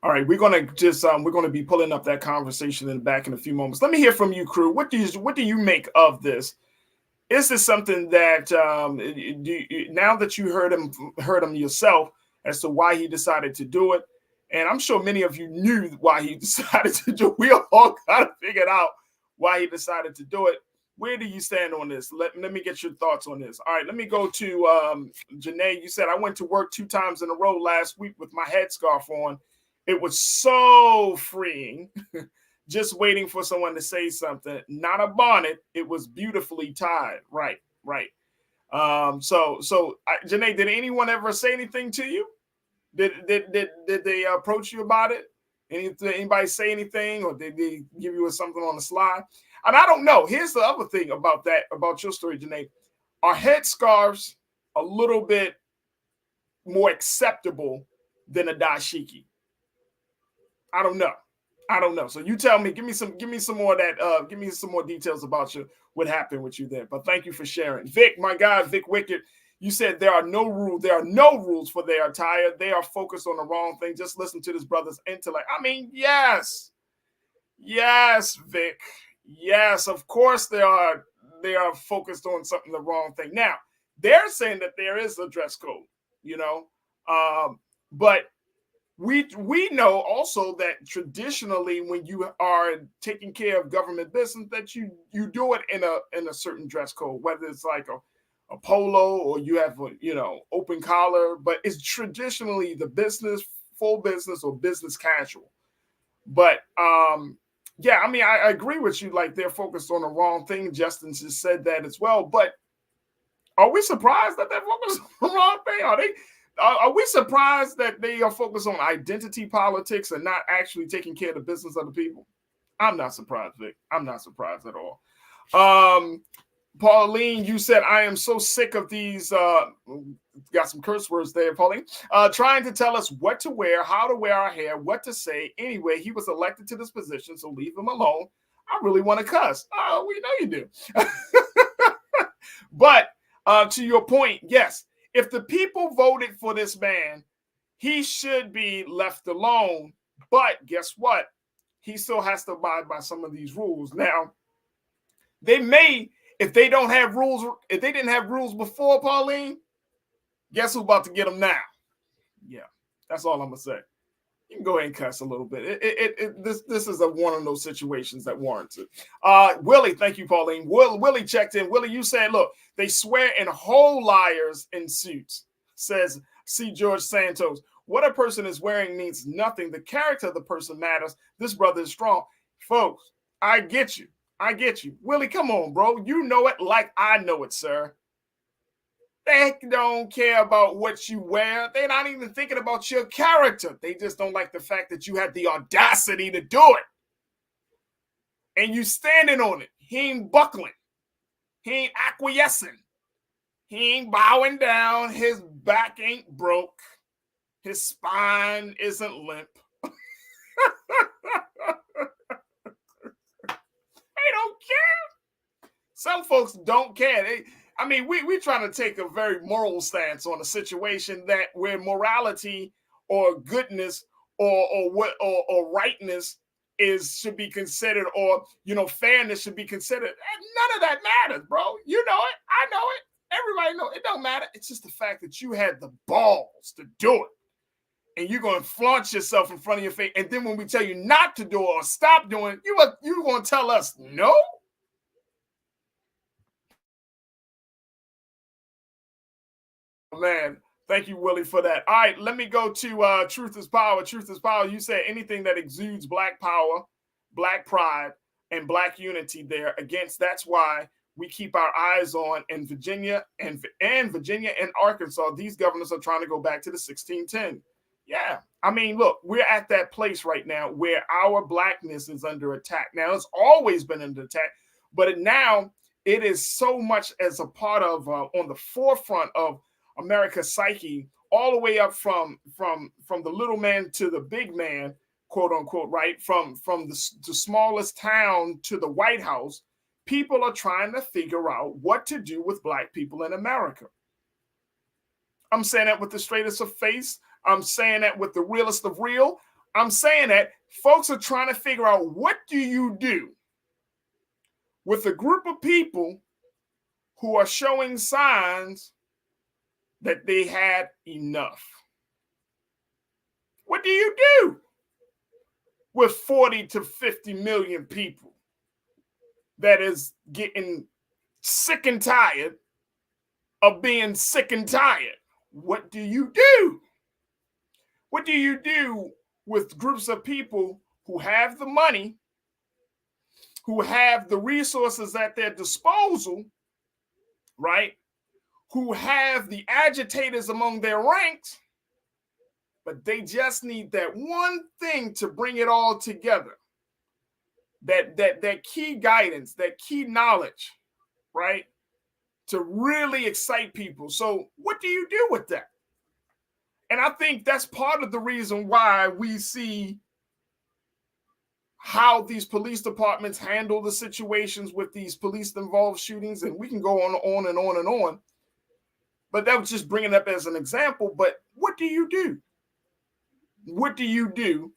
All right, we're gonna just we're gonna be pulling up that conversation in the back in a few moments. Let me hear from you, crew. What do you make of this? Is this something that now that you heard him yourself as to why he decided to do it? And I'm sure many of you knew why he decided to do it. We all kind of figured out why he decided to do it. Where do you stand on this? Let me get your thoughts on this. All right, let me go to Janae. You said, I went to work 2 times in a row last week with my headscarf on. It was so freeing, just waiting for someone to say something. Not a bonnet. It was beautifully tied. Right. So Janae, did anyone ever say anything to you? Did they approach you about it? Did anybody say anything, or did they give you something on the slide? And I don't know. Here's the other thing about that, about your story, Janae. Are headscarves a little bit more acceptable than a dashiki? I don't know. So you tell me. Give me some more of that. Give me some more details about what happened with you there. But thank you for sharing, Vic. My guy, Vic Wicked. You said there are no rules. There are no rules for their attire. They are focused on the wrong thing. Just listen to this brother's intellect. I mean, yes, Vic. Yes, of course they are. They are focused on something the wrong thing. Now they're saying that there is a dress code, but we know also that traditionally, when you are taking care of government business, that you do it in a certain dress code, whether it's like a polo or you have open collar, but it's traditionally the business, full business, or business casual. But yeah, I mean, I agree with you. Like, they're focused on the wrong thing. Justin just said that as well. But are we surprised that they're focused on the wrong thing? Are we surprised that they are focused on identity politics and not actually taking care of the business of the people? I'm not surprised, Vic. I'm not surprised at all. Pauline, you said, I am so sick of these, got some curse words there, Pauline, trying to tell us what to wear, how to wear our hair, what to say. Anyway, he was elected to this position, so leave him alone. I really want to cuss. Oh, we know you do. But to your point, yes, if the people voted for this man, he should be left alone. But guess what? He still has to abide by some of these rules. Now, they may, if they don't have rules, if they didn't have rules before, Pauline, guess who's about to get them now? Yeah, that's all I'm gonna say. You can go ahead and cuss a little bit. This is one of those situations that warrants it. Willie, thank you, Pauline. Willie checked in. Willie, you said, look, they swear in whole liars in suits, says C. George Santos. What a person is wearing means nothing. The character of the person matters. This brother is strong. Folks, I get you. Willie, come on, bro. You know it like I know it, sir. They don't care about what you wear. They're not even thinking about your character. They just don't like the fact that you had the audacity to do it. And you standing on it. He ain't buckling. He ain't acquiescing. He ain't bowing down. His back ain't broke. His spine isn't limp. They don't care. Some folks don't care. We're trying to take a very moral stance on a situation that where morality or goodness or rightness should be considered, or fairness should be considered. None of that matters, bro. You know it. I know it. Everybody know it. It don't matter. It's just the fact that you had the balls to do it. And you're going to flaunt yourself in front of your face. And then when we tell you not to do it or stop doing it, you're going to tell us no? Man, thank you, Willie, for that. All right, let me go to Truth is Power. Truth is Power. You said anything that exudes black power, black pride, and black unity there against. That's why we keep our eyes on in Virginia and Virginia and Arkansas. These governors are trying to go back to the 1610. Yeah. Look, we're at that place right now where our blackness is under attack. Now, it's always been under attack, but now it is so much as a part of on the forefront of America's psyche, all the way up from the little man to the big man, quote unquote, right? From the smallest town to the White House, people are trying to figure out what to do with Black people in America. I'm saying that with the straightest of face. I'm saying that with the realest of real. I'm saying that folks are trying to figure out, what do you do with a group of people who are showing signs that they had enough? What do you do with 40 to 50 million people that is getting sick and tired of being sick and tired? What do you do? What do you do with groups of people who have the money, who have the resources at their disposal, right? Who have the agitators among their ranks, but they just need that one thing to bring it all together. That key guidance, that key knowledge, right? To really excite people. So what do you do with that? And I think that's part of the reason why we see how these police departments handle the situations with these police-involved shootings, and we can go on and on and on. But that was just bringing it up as an example. But what do you do? What do you do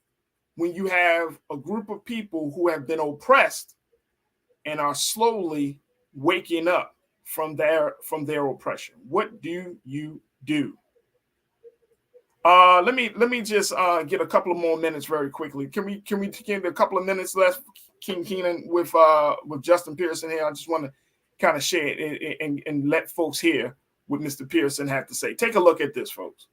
when you have a group of people who have been oppressed and are slowly waking up from their oppression? What do you do? Let me just get a couple of more minutes very quickly. Can we get a couple of minutes left, King Keenan, with Justin Pearson here? I just want to kind of share it and let folks hear what Mr. Pearson had to say. Take a look at this, folks.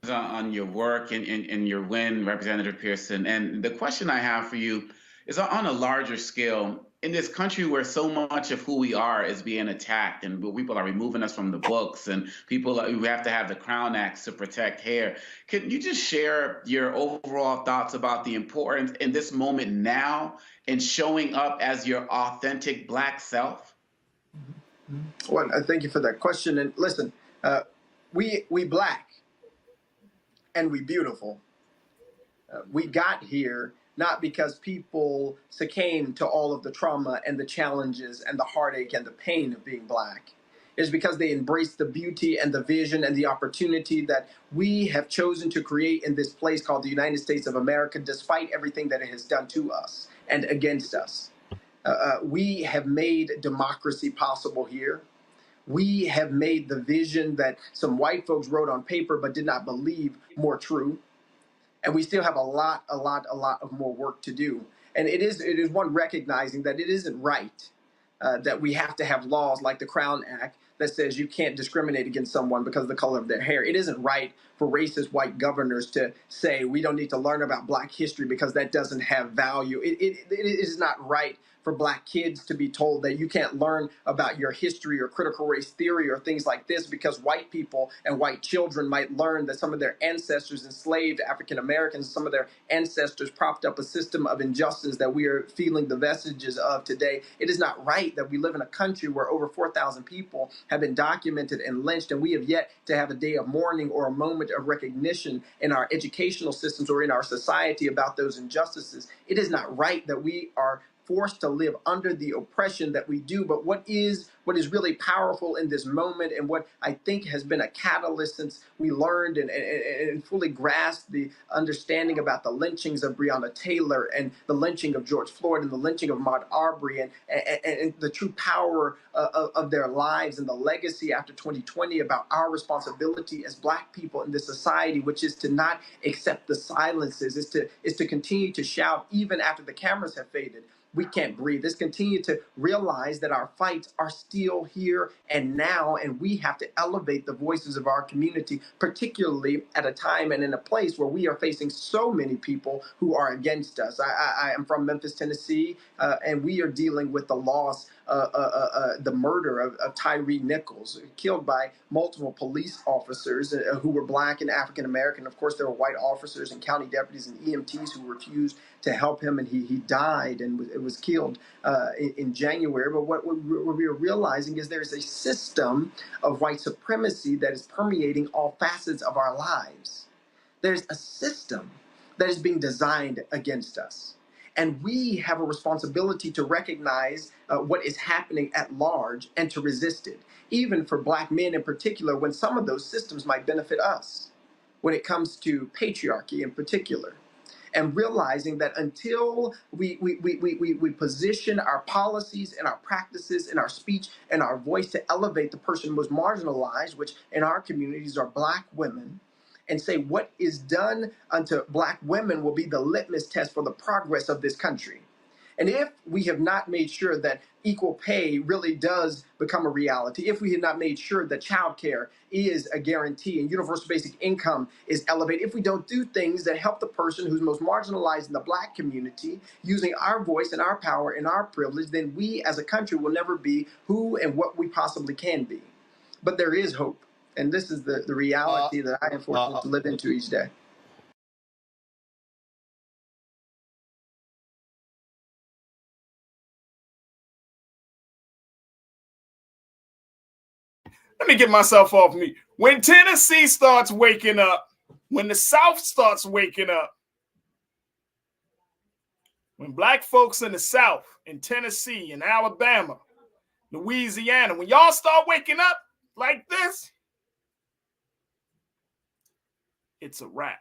On your work and your win, Representative Pearson. And the question I have for you is on a larger scale. In this country where so much of who we are is being attacked and people are removing us from the books and people who have to have the Crown Acts to protect hair, can you just share your overall thoughts about the importance in this moment now in showing up as your authentic Black self? Well, I thank you for that question. And listen, we Black and we beautiful. We got here not because people succumbed to all of the trauma and the challenges and the heartache and the pain of being Black. It's because they embraced the beauty and the vision and the opportunity that we have chosen to create in this place called the United States of America, despite everything that it has done to us and against us. We have made democracy possible here. We have made the vision that some white folks wrote on paper but did not believe more true. And we still have a lot of more work to do. And it is one recognizing that it isn't right that we have to have laws like the Crown Act that says you can't discriminate against someone because of the color of their hair. It isn't right for racist white governors to say we don't need to learn about Black history because that doesn't have value. It is not right for Black kids to be told that you can't learn about your history or critical race theory or things like this because white people and white children might learn that some of their ancestors enslaved African Americans, some of their ancestors propped up a system of injustice that we are feeling the vestiges of today. It is not right that we live in a country where over 4,000 people have been documented and lynched, and we have yet to have a day of mourning or a moment of recognition in our educational systems or in our society about those injustices. It is not right that we are forced to live under the oppression that we do. But what is really powerful in this moment, and what I think has been a catalyst since we learned and fully grasped the understanding about the lynchings of Breonna Taylor and the lynching of George Floyd and the lynching of Ahmaud Arbery and the true power of their lives and the legacy after 2020 about our responsibility as Black people in this society, which is to not accept the silences, is to continue to shout even after the cameras have faded. We can't breathe. Let's continue to realize that our fights are still here and now, and we have to elevate the voices of our community, particularly at a time and in a place where we are facing so many people who are against us. I am from Memphis, Tennessee, and we are dealing with the loss the murder of Tyree Nichols, killed by multiple police officers who were Black and African American. Of course, there were white officers and county deputies and EMTs who refused to help him, and he died and was killed in January. But what we are realizing is there's a system of white supremacy that is permeating all facets of our lives. There's a system that is being designed against us. And we have a responsibility to recognize what is happening at large and to resist it, even for Black men in particular, when some of those systems might benefit us, when it comes to patriarchy in particular. And realizing that until we position our policies and our practices and our speech and our voice to elevate the person most marginalized, which in our communities are Black women, and say what is done unto Black women will be the litmus test for the progress of this country. And if we have not made sure that equal pay really does become a reality, if we have not made sure that childcare is a guarantee and universal basic income is elevated, if we don't do things that help the person who's most marginalized in the Black community, using our voice and our power and our privilege, then we as a country will never be who and what we possibly can be. But there is hope. And this is the reality that I am fortunate to live into each day. Let me get myself off me. When Tennessee starts waking up, when the South starts waking up, when Black folks in the South, in Tennessee, in Alabama, Louisiana, when y'all start waking up like this, it's a wrap.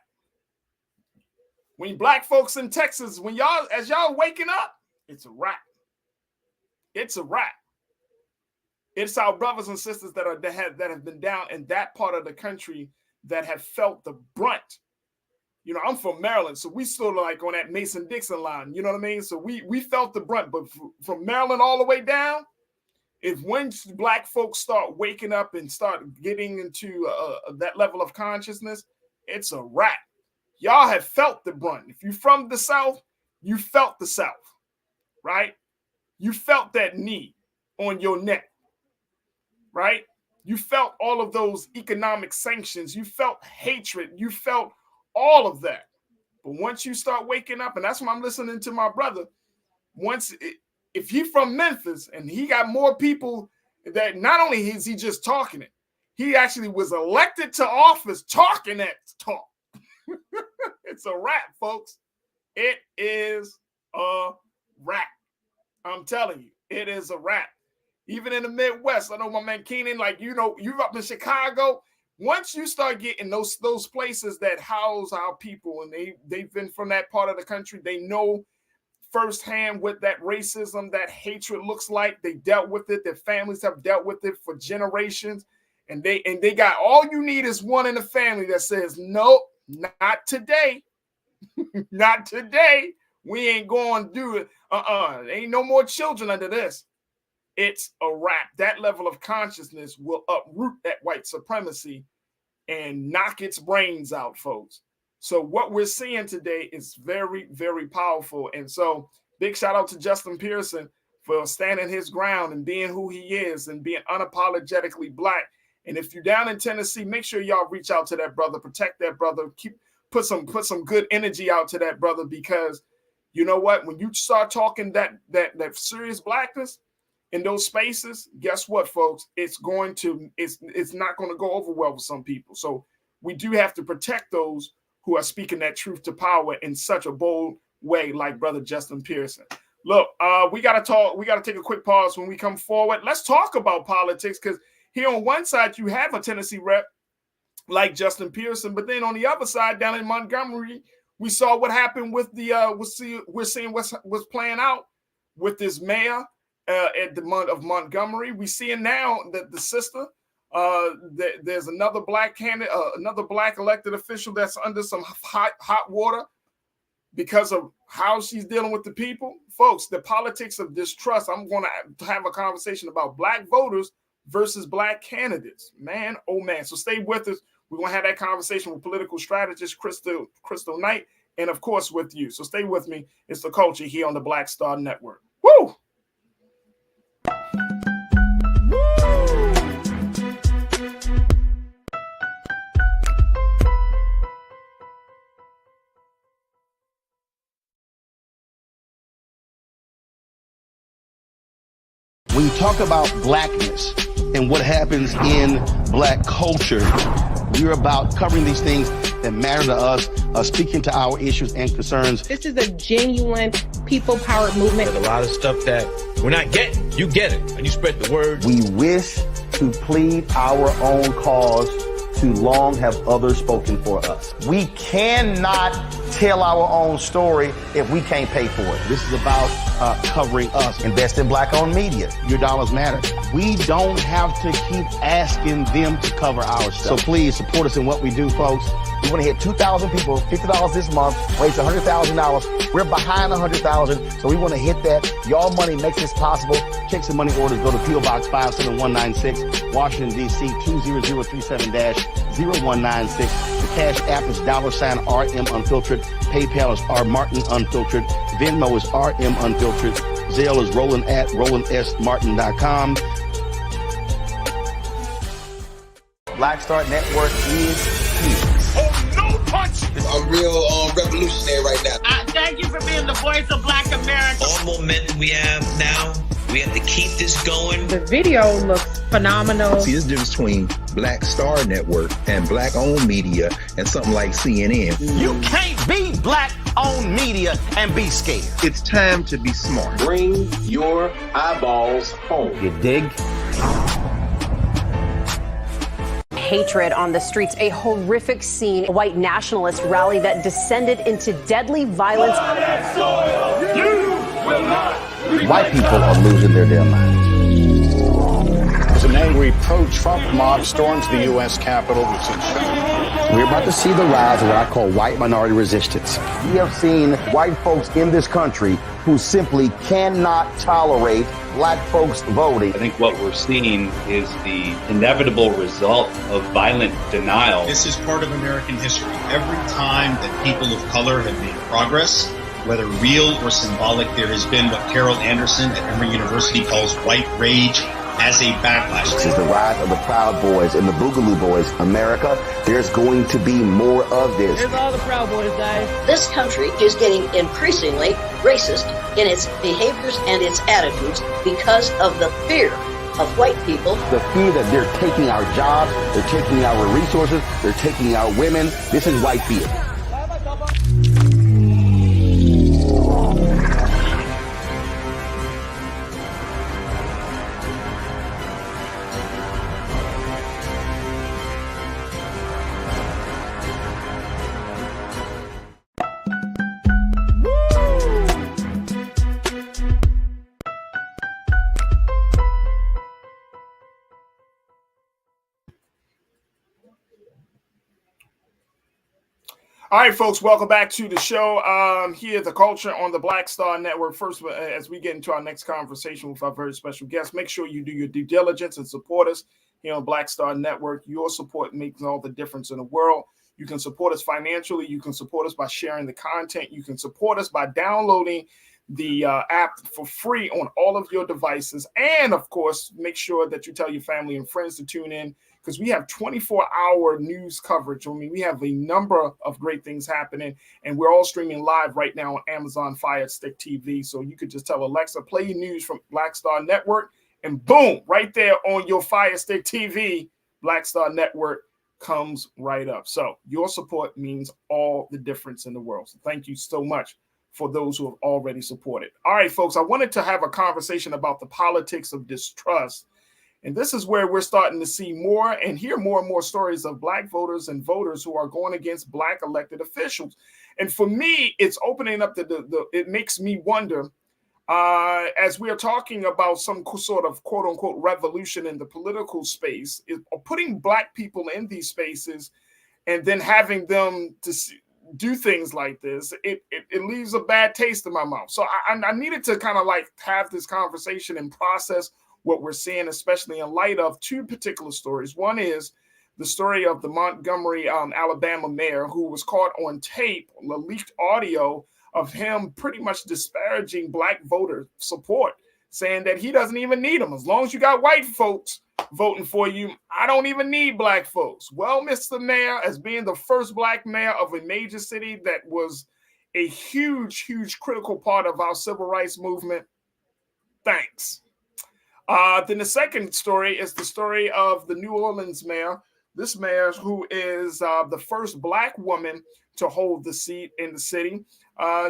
When Black folks in Texas, when y'all, as y'all waking up, it's a wrap. It's a wrap. It's our brothers and sisters that have been down in that part of the country that have felt the brunt. You know, I'm from Maryland, so we still like on that Mason-Dixon line. You know what I mean? So we felt the brunt, but from Maryland all the way down, if once Black folks start waking up and start getting into that level of consciousness, it's a wrap. Y'all have felt the brunt. If you're from the South, you felt the South, right? You felt that knee on your neck, right? You felt all of those economic sanctions. You felt hatred. You felt all of that. But once you start waking up, and that's why I'm listening to my brother, if he from Memphis and he got more people that not only is he just talking it, he actually was elected to office talking that talk. It's a wrap, folks. It is a wrap. I'm telling you, it is a wrap. Even in the Midwest, I know my man Keenan, like, you know, you're up in Chicago. Once you start getting those places that house our people, and they've been from that part of the country, they know firsthand what that racism, that hatred looks like. They dealt with it. Their families have dealt with it for generations. And they got, all you need is one in the family that says, nope, not today. Not today. We ain't going to do it. There ain't no more children under this. It's a wrap. That level of consciousness will uproot that white supremacy and knock its brains out, folks. So what we're seeing today is very, very powerful. And so big shout out to Justin Pearson for standing his ground and being who he is and being unapologetically Black. And if you're down in Tennessee, make sure y'all reach out to that brother, protect that brother, put some good energy out to that brother, because you know what? When you start talking that serious Blackness in those spaces, guess what, folks? It's not going to go over well with some people. So we do have to protect those who are speaking that truth to power in such a bold way, like Brother Justin Pearson. Look, we got to take a quick pause. When we come forward, let's talk about politics, because here on one side, you have a Tennessee rep like Justin Pearson, but then on the other side, down in Montgomery, we saw what happened with the we're seeing what's playing out with this mayor at the month of Montgomery. We seeing now that the sister, there's another Black candidate, another Black elected official that's under some hot water because of how she's dealing with the people. Folks, the politics of distrust. I'm going to have a conversation about Black voters versus Black candidates. Man, oh man. So stay with us. We're going to have that conversation with political strategist Crystal Knight, and of course with you. So stay with me. It's The Culture here on the Black Star Network. Woo! When you talk about blackness and what happens in black culture, we're about covering these things that matter to us, speaking to our issues and concerns. This is a genuine people-powered movement. There's a lot of stuff that we're not getting. You get it, and you spread the word. We wish to plead our own cause. Too long have others spoken for us. We cannot tell our own story if we can't pay for it. This is about covering us. Invest in black-owned media. Your dollars matter. We don't have to keep asking them to cover our stuff. So please support us in what we do, folks. We want to hit 2,000 people, $50 this month, raise $100,000. We're behind 100,000, so we want to hit that. Y'all money makes this possible. Checks and money orders go to P.O. Box 57196, Washington, D.C. 20037-0196. The Cash App is $RM Unfiltered. PayPal is R Martin Unfiltered. Venmo is RM Unfiltered. Zelle is Roland at RolandSMartin.com. Black Star Network is here. Oh, no punch! I'm real revolutionary right now. Thank you for being the voice of Black America. All momentum we have now, we have to keep this going. The video looks phenomenal. See, there's a difference between Black Star Network and black-owned media and something like CNN. You can't be black-owned media and be scared. It's time to be smart. Bring your eyeballs home. You dig? Hatred on the streets, a horrific scene, a white nationalist rally that descended into deadly violence. White people are losing their damn minds. As an angry pro-Trump mob storms the U.S. Capitol, We're about to see the rise of what I call white minority resistance. We have seen white folks in this country who simply cannot tolerate black folks voting. I think what we're seeing is the inevitable result of violent denial. This is part of American history. Every time that people of color have made progress, whether real or symbolic, there has been what Carol Anderson at Emory University calls white rage as a backlash. This is the rise of the Proud Boys and the Boogaloo Boys. America, there's going to be more of this. Here's all the Proud Boys, guys. This country is getting increasingly racist in its behaviors and its attitudes because of the fear of white people. The fear that they're taking our jobs, they're taking our resources, they're taking our women. This is white fear. All right, folks, welcome back to the show. Here, The Culture on the Black Star Network. First, as we get into our next conversation with our very special guest, make sure you do your due diligence and support us here on Black Star Network. Your support makes all the difference in the world. You can support us financially. You can support us by sharing the content. You can support us by downloading the app for free on all of your devices. And, of course, make sure that you tell your family and friends to tune in, because we have 24-hour news coverage. I mean, we have a number of great things happening, and we're all streaming live right now on Amazon Fire Stick TV. So you could just tell Alexa, play your news from Black Star Network, and boom, right there on your Fire Stick TV, Black Star Network comes right up. So your support means all the difference in the world. So thank you so much for those who have already supported. All right, folks, I wanted to have a conversation about the politics of distrust. And this is where we're starting to see more and hear more and more stories of black voters and voters who are going against black elected officials. And for me, it's opening up it makes me wonder, as we are talking about some sort of quote unquote revolution in the political space, putting black people in these spaces and then having them to do things like this, it leaves a bad taste in my mouth. So I needed to kind of like have this conversation and process what we're seeing, especially in light of two particular stories. One is the story of the Montgomery, Alabama mayor who was caught on tape, the leaked audio of him pretty much disparaging black voter support, saying that he doesn't even need them. As long as you got white folks voting for you, I don't even need black folks. Well, Mr. Mayor, as being the first black mayor of a major city that was a huge, huge critical part of our civil rights movement, thanks. Then the second story is the story of the New Orleans mayor. This mayor, who is the first Black woman to hold the seat in the city,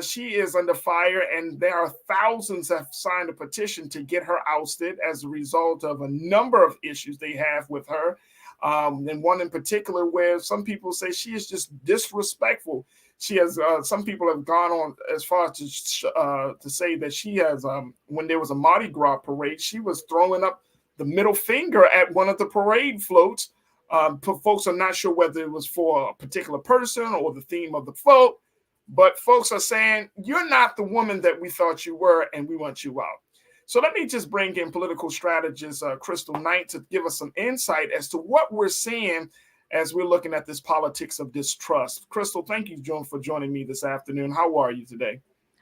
she is under fire, and there are thousands that have signed a petition to get her ousted as a result of a number of issues they have with her. And one in particular where some people say she is just disrespectful. She has some people have gone on as far as to say that she has when there was a Mardi Gras parade, she was throwing up the middle finger at one of the parade floats. Folks are not sure whether it was for a particular person or the theme of the float, but folks are saying you're not the woman that we thought you were, and we want you out. So let me just bring in political strategist Crystal Knight to give us some insight as to what we're seeing as we're looking at this politics of distrust. Crystal, thank you, Joan, for joining me this afternoon. How are you today?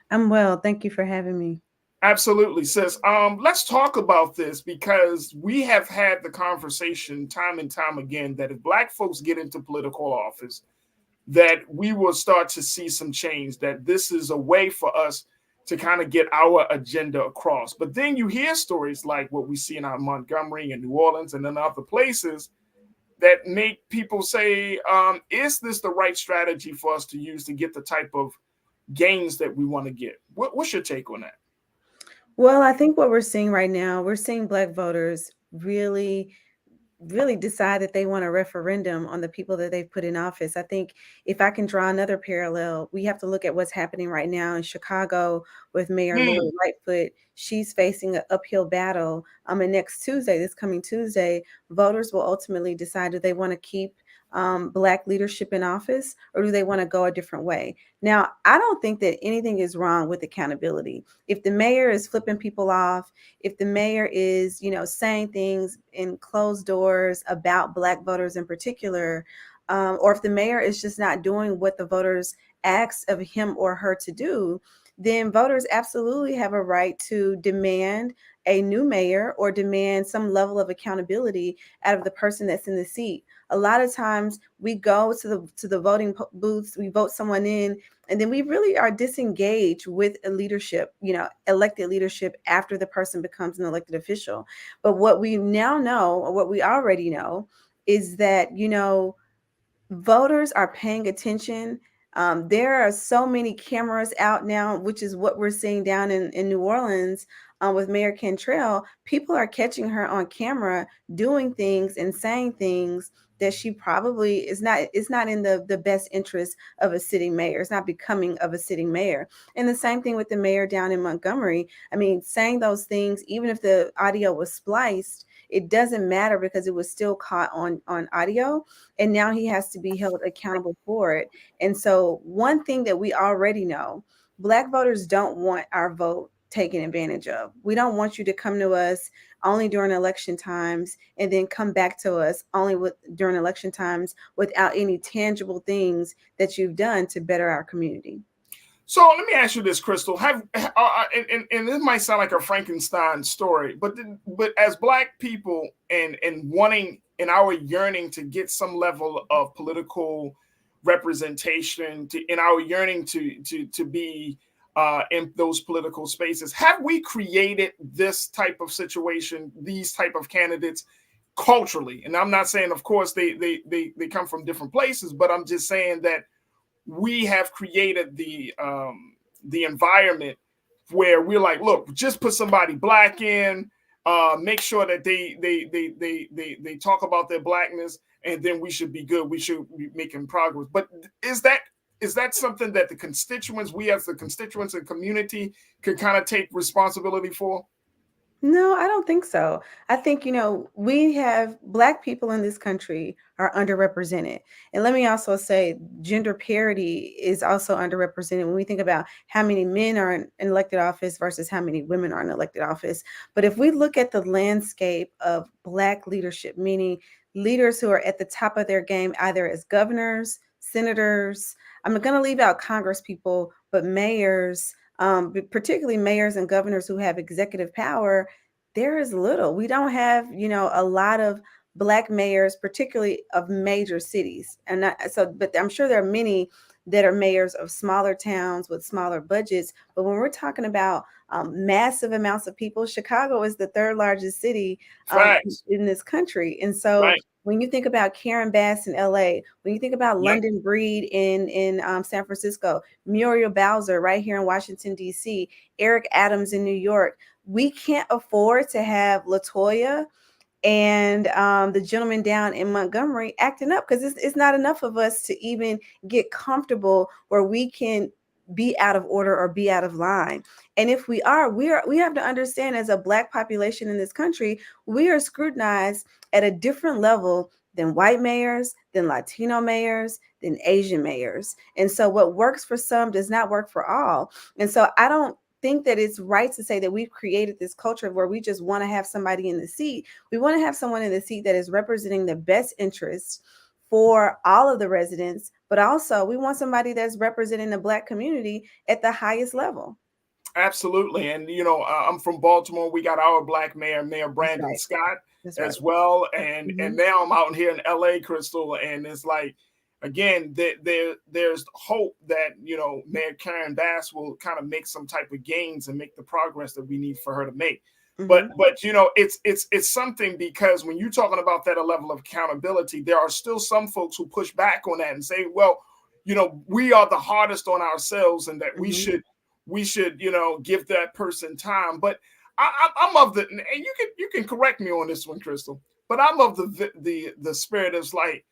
I'm well. Thank you for having me. Absolutely, sis. Let's talk about this because we have had the conversation time and time again that if Black folks get into political office, that we will start to see some change, that this is a way for us to kind of get our agenda across. But then you hear stories like what we see in our Montgomery and New Orleans and in other places that make people say, is this the right strategy for us to use to get the type of gains that we want to get? What's your take on that? Well, I think what we're seeing right now, we're seeing Black voters really decide that they want a referendum on the people that they've put in office. I think if I can draw another parallel, we have to look at what's happening right now in Chicago with Mayor Lori Lightfoot. She's facing an uphill battle. And next Tuesday, this coming Tuesday, voters will ultimately decide, do they want to keep Black leadership in office, or do they want to go a different way? Now, I don't think that anything is wrong with accountability. If the mayor is flipping people off, if the mayor is, saying things in closed doors about Black voters in particular, or if the mayor is just not doing what the voters asked of him or her to do, then voters absolutely have a right to demand a new mayor or demand some level of accountability out of the person that's in the seat. A lot of times we go to the voting booths, we vote someone in, and then we really are disengaged with a leadership, elected leadership after the person becomes an elected official. But what we now know, or what we already know, is that, voters are paying attention. There are so many cameras out now, which is what we're seeing down in New Orleans with Mayor Cantrell. People are catching her on camera doing things and saying things that she probably is not in the best interest of a sitting mayor. It's not becoming of a sitting mayor. And the same thing with the mayor down in Montgomery. I mean, saying those things, even if the audio was spliced, it doesn't matter because it was still caught on audio, and now he has to be held accountable for it. And so one thing that we already know, Black voters don't want our vote taken advantage of. We don't want you to come to us only during election times and then come back to us only during election times without any tangible things that you've done to better our community. So let me ask you this, Crystal. And this might sound like a Frankenstein story, but as Black people and wanting in our yearning to get some level of political representation, in our yearning to be in those political spaces, have we created this type of situation, these type of candidates culturally? And I'm not saying, of course, they come from different places, but I'm just saying that we have created the environment where we're like, look, just put somebody Black in, make sure that they talk about their Blackness, and then we should be good. We should be making progress. But is that something that the constituents, we as the constituents and community, could kind of take responsibility for? No, I don't think so. I think, we have Black people in this country are underrepresented. And let me also say gender parity is also underrepresented when we think about how many men are in elected office versus how many women are in elected office. But if we look at the landscape of Black leadership, meaning leaders who are at the top of their game, either as governors, senators, I'm going to leave out Congress people, but mayors, particularly mayors and governors who have executive power, there is little. We don't have, a lot of Black mayors, particularly of major cities. But I'm sure there are many that are mayors of smaller towns with smaller budgets. But when we're talking about massive amounts of people, Chicago is the third largest city in this country. And so when you think about Karen Bass in LA, when you think about London Breed in San Francisco, Muriel Bowser right here in Washington, D.C., Eric Adams in New York, we can't afford to have LaToya and the gentleman down in Montgomery acting up, because it's not enough of us to even get comfortable where we can be out of order or be out of line. And if we have to understand, as a Black population in this country, we are scrutinized at a different level than white mayors, than Latino mayors, than Asian mayors. And so what works for some does not work for all. And so I don't think that it's right to say that we've created this culture where we just want to have somebody in the seat. We want to have someone in the seat that is representing the best interests for all of the residents, but also we want somebody that's representing the Black community at the highest level. Absolutely. And, you know, I'm from Baltimore. We got our Black mayor, Mayor Brandon Scott, as well. And and now I'm out here in LA, Crystal, and it's like, again, there's hope that, you know, Mayor Karen Bass will kind of make some type of gains and make the progress that we need for her to make. But you know, it's something, because when you're talking about that level of accountability, there are still some folks who push back on that and say, well, you know, we are the hardest on ourselves, and that we should, you know, give that person time. But I'm of the, and you can correct me on this one, Crystal, but I'm of the spirit is like,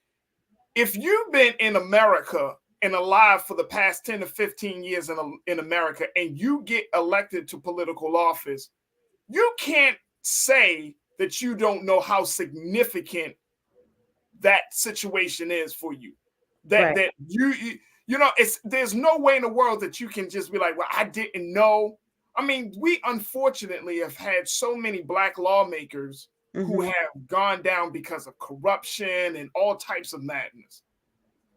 if you've been in America and alive for the past 10 to 15 years in America, and you get elected to political office, you can't say that you don't know how significant that situation is for you. That you know, there's no way in the world that you can just be like, well, I didn't know. I mean, we unfortunately have had so many Black lawmakers who have gone down because of corruption and all types of madness.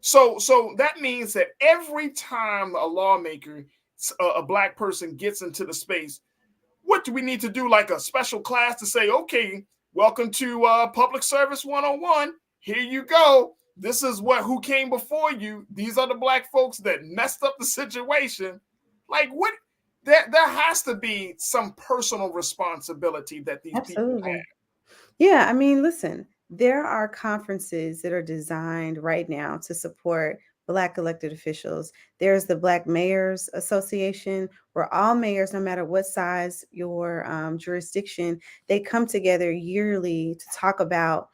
So that means that every time a lawmaker, a Black person, gets into the space, what do we need to do? Like a special class to say, okay, welcome to Public Service 101. Here you go. This is who came before you. These are the Black folks that messed up the situation. Like, what? There has to be some personal responsibility that these people have. Yeah, I mean, listen, there are conferences that are designed right now to support Black elected officials. There's the Black Mayors Association, where all mayors, no matter what size your jurisdiction, they come together yearly to talk about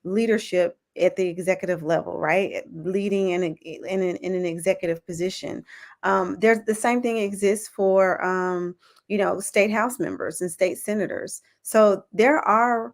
leadership at the executive level, right? Leading in an executive position. There's the same thing exists for, you know, state house members and state senators. So there are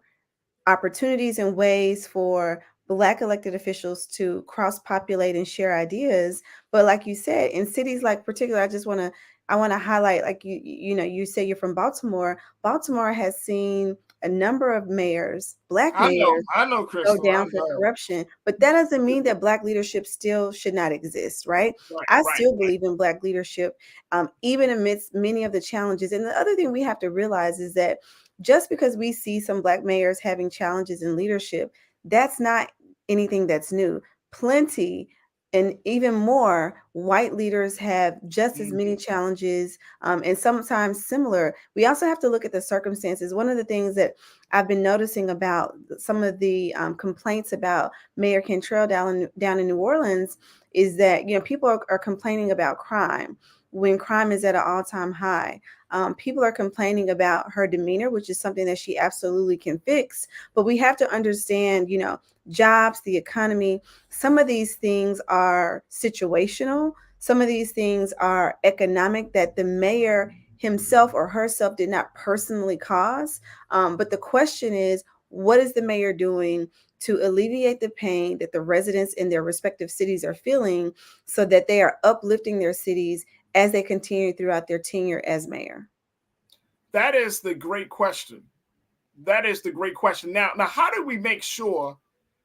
opportunities and ways for Black elected officials to cross-populate and share ideas. But like you said, in cities like particular, I want to highlight, like you know, you say you're from Baltimore. Baltimore has seen a number of mayors, Black mayors, I know, Crystal, go down for corruption, but that doesn't mean that Black leadership still should not exist, right? I still believe in Black leadership, even amidst many of the challenges. And the other thing we have to realize is that just because we see some Black mayors having challenges in leadership, that's not anything that's new. Plenty and even more white leaders have just as many challenges, and sometimes similar. We also have to look at the circumstances. One of the things that I've been noticing about some of the complaints about Mayor Cantrell down in New Orleans is that, you know, people are complaining about crime when crime is at an all-time high. People are complaining about her demeanor, which is something that she absolutely can fix. But we have to understand, you know, jobs, the economy, some of these things are situational. Some of these things are economic that the mayor himself or herself did not personally cause. But the question is, what is the mayor doing to alleviate the pain that the residents in their respective cities are feeling, so that they are uplifting their cities as they continue throughout their tenure as mayor? That is the great question. That is the great question. Now, how do we make sure,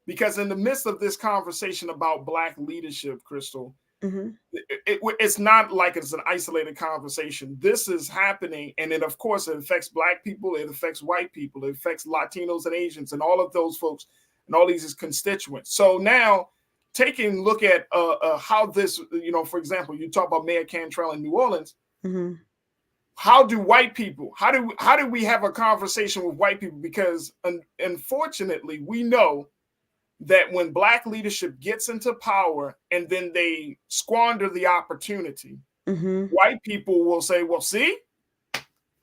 because in the midst of this conversation about Black leadership, Crystal, it's not like it's an isolated conversation. This is happening, and it, of course, it affects Black people, it affects white people, it affects Latinos and Asians and all of those folks and all these constituents. So now, taking a look at how this, for example, you talk about Mayor Cantrell in New Orleans. Mm-hmm. How do white people, how do we have a conversation with white people? Because unfortunately, we know that when Black leadership gets into power and then they squander the opportunity, white people will say, well, see,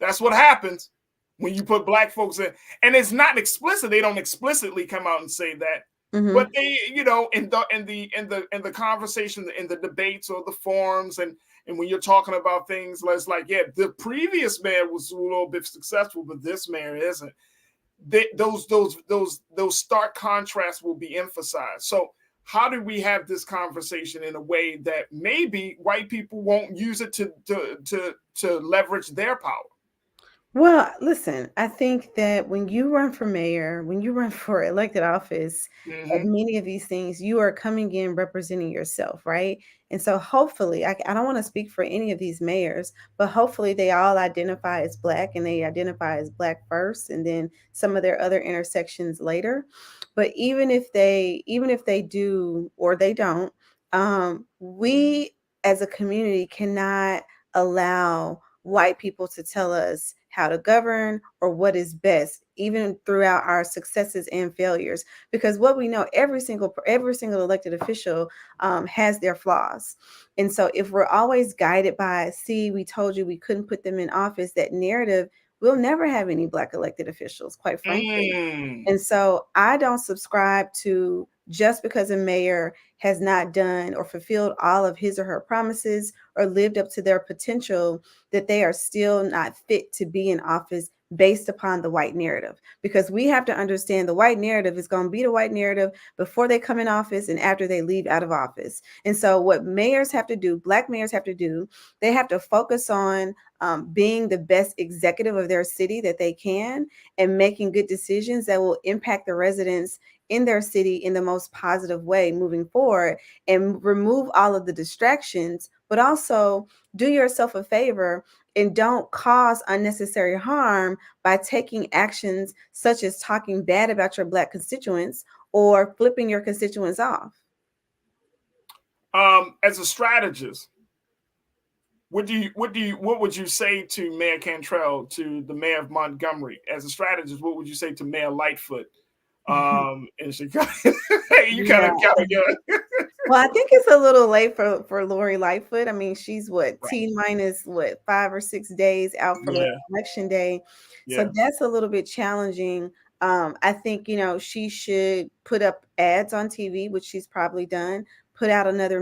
that's what happens when you put Black folks in. And it's not explicit. They don't explicitly come out and say that. But they, in the conversation, in the debates or the forums, and when you're talking about things, it's like, yeah, the previous mayor was a little bit successful, but this mayor isn't. Those stark contrasts will be emphasized. So how do we have this conversation in a way that maybe white people won't use it to leverage their power? Well, listen, I think that when you run for mayor, when you run for elected office, of many of these things, you are coming in representing yourself, right? And so hopefully, I don't want to speak for any of these mayors, but hopefully they all identify as Black, and they identify as Black first, and then some of their other intersections later. But even if they do or they don't, we as a community cannot allow white people to tell us how to govern or what is best, even throughout our successes and failures. Because what we know, every single elected official has their flaws. And so if we're always guided by, see, we told you we couldn't put them in office, that narrative, we'll never have any Black elected officials, quite frankly. And so I don't subscribe to just because a mayor has not done or fulfilled all of his or her promises or lived up to their potential, that they are still not fit to be in office based upon the white narrative. Because we have to understand the white narrative is going to be the white narrative before they come in office and after they leave out of office. And so what mayors have to do, Black mayors have to do, they have to focus on being the best executive of their city that they can, and making good decisions that will impact the residents in their city in the most positive way moving forward, and remove all of the distractions, but also do yourself a favor and don't cause unnecessary harm by taking actions such as talking bad about your Black constituents or flipping your constituents off. As a strategist, what would you say to Mayor Cantrell, to the mayor of Montgomery? As a strategist, what would you say to Mayor Lightfoot in Chicago? You kind of Well, I think it's a little late for Lori Lightfoot. I mean, she's T-minus 5 or 6 days out from election day. So that's a little bit challenging. I think, she should put up ads on TV, which she's probably done, put out another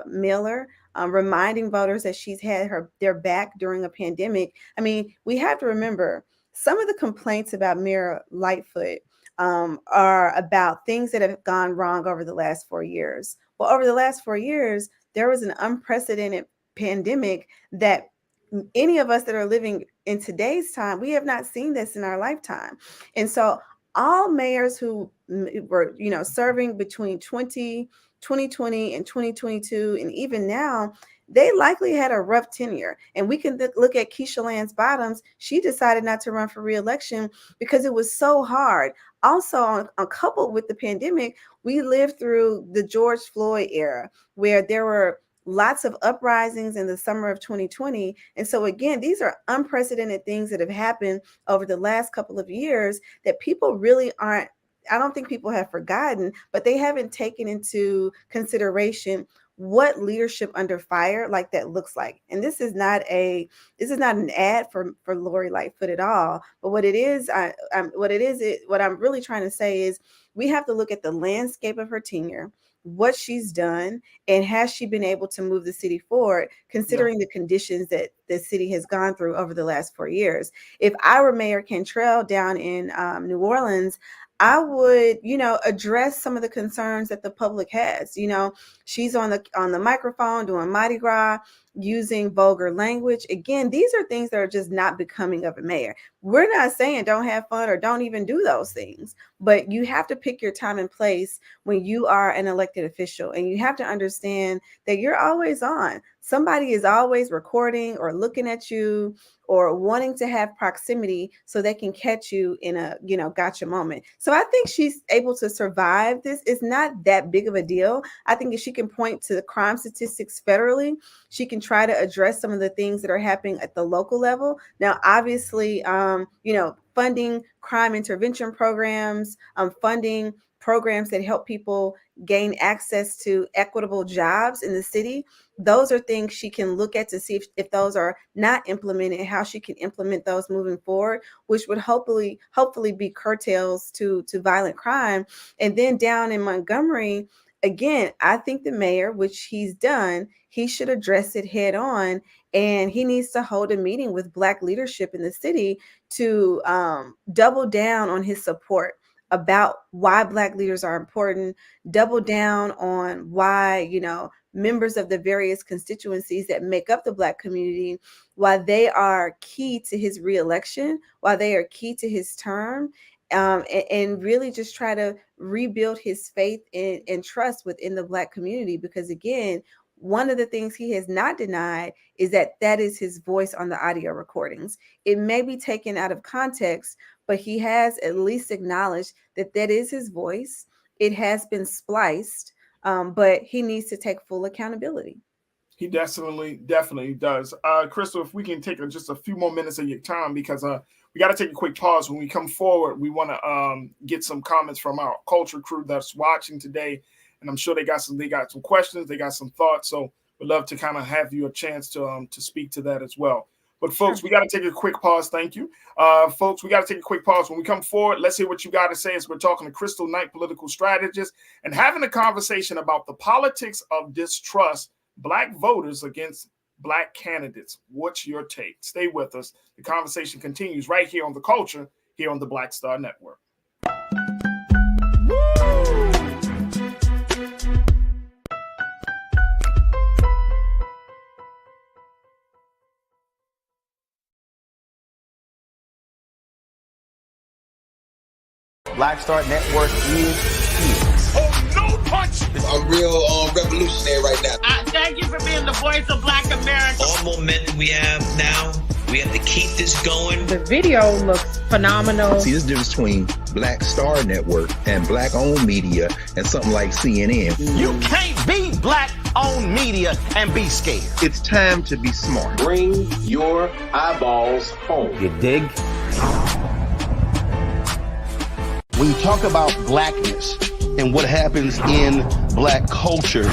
mailer, reminding voters that she's had their back during a pandemic. I mean, we have to remember some of the complaints about Mayor Lightfoot are about things that have gone wrong over the last 4 years. Well, over the last 4 years, there was an unprecedented pandemic that any of us that are living in today's time, we have not seen this in our lifetime. And so all mayors who were, serving between 2020 and 2022, and even now, they likely had a rough tenure. And we can look at Keisha Lance Bottoms. She decided not to run for re-election because it was so hard. Also, coupled with the pandemic, we lived through the George Floyd era, where there were lots of uprisings in the summer of 2020. And so again, these are unprecedented things that have happened over the last couple of years that people really aren't, I don't think people have forgotten, but they haven't taken into consideration what leadership under fire like that looks like. And this is not an ad for Lori Lightfoot at all. But what I'm really trying to say is we have to look at the landscape of her tenure, what she's done, and has she been able to move the city forward, considering the conditions that the city has gone through over the last 4 years. If I were Mayor Cantrell down in New Orleans, I would, address some of the concerns that the public has. She's on the microphone doing Mardi Gras, using vulgar language. Again, these are things that are just not becoming of a mayor. We're not saying don't have fun or don't even do those things, but you have to pick your time and place when you are an elected official, and you have to understand that you're always on. Somebody is always recording or looking at you or wanting to have proximity so they can catch you in a, gotcha moment. So I think she's able to survive this. It's not that big of a deal. I think if she can point to the crime statistics federally, she can try to address some of the things that are happening at the local level. Now, obviously, funding crime intervention programs, funding programs that help people gain access to equitable jobs in the city. Those are things she can look at to see if those are not implemented, how she can implement those moving forward, which would hopefully be curtails to violent crime. And then down in Montgomery, again, I think the mayor, which he's done, he should address it head on, and he needs to hold a meeting with Black leadership in the city to double down on his support about why Black leaders are important, double down on why, members of the various constituencies that make up the Black community, why they are key to his reelection, why they are key to his term, and really just try to rebuild his faith and trust within the Black community. Because again, one of the things he has not denied is that is his voice on the audio recordings. It may be taken out of context, but he has at least acknowledged that is his voice. It has been spliced, but he needs to take full accountability. He definitely does. Crystal, if we can take just a few more minutes of your time, because we got to take a quick pause. When we come forward, we want to get some comments from our culture crew that's watching today, and I'm sure they got some questions, they got some thoughts. So we'd love to kind of have you a chance to speak to that as well. But folks, we got to take a quick pause. Thank you. Folks, we got to take a quick pause. When we come forward, let's hear what you got to say as we're talking to Crystal Knight, political strategist, and having a conversation about the politics of distrust, Black voters against Black candidates. What's your take? Stay with us. The conversation continues right here on The Culture, here on the Black Star Network. Black Star Network is here. Oh, no punch! I'm real revolutionary right now. Thank you for being the voice of Black America. All momentum we have now, we have to keep this going. The video looks phenomenal. See, this difference between Black Star Network and Black-owned media and something like CNN. You can't be Black-owned media and be scared. It's time to be smart. Bring your eyeballs home. You dig? When you talk about Blackness and what happens in Black culture,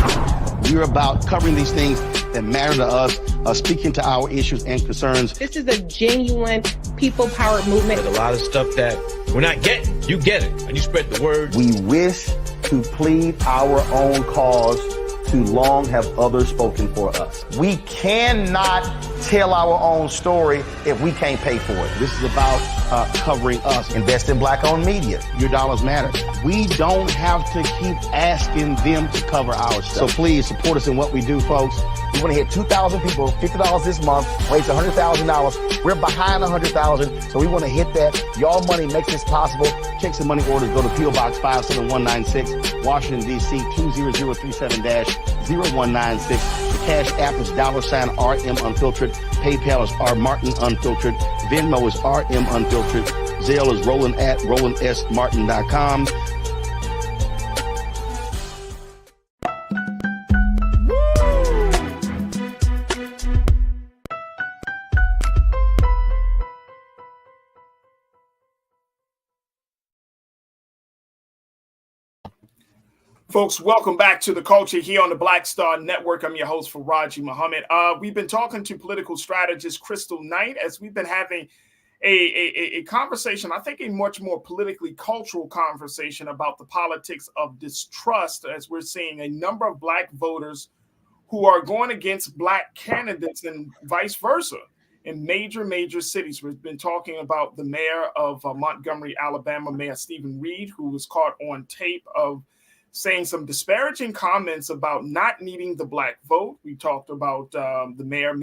we're about covering these things that matter to us, speaking to our issues and concerns. This is a genuine people-powered movement. There's a lot of stuff that we're not getting. You get it, and you spread the word. We wish to plead our own cause. Too long have others spoken for us. We cannot tell our own story if we can't pay for it. This is about covering us. Invest in Black-owned media. Your dollars matter. We don't have to keep asking them to cover our stuff. So please support us in what we do, folks. We want to hit 2,000 people, $50 this month, raise $100,000. We're behind $100,000, so we want to hit that. Y'all money makes this possible. Check some money orders. Go to P.O. Box 57196, Washington, D.C. 20037-0196. The Cash App is $RM Unfiltered. PayPal is R Martin Unfiltered. Venmo is RM Unfiltered. Zelle is Roland at RolandSMartin.com. Folks, welcome back to The Culture here on the Black Star Network. I'm your host, Farajii Muhammad. We've been talking to political strategist Crystal Knight as we've been having a conversation, I think a much more politically cultural conversation about the politics of distrust, as we're seeing a number of Black voters who are going against Black candidates and vice versa in major cities. We've been talking about the mayor of Montgomery, Alabama, Mayor Stephen Reed, who was caught on tape of saying some disparaging comments about not needing the black vote. We talked about the Mayor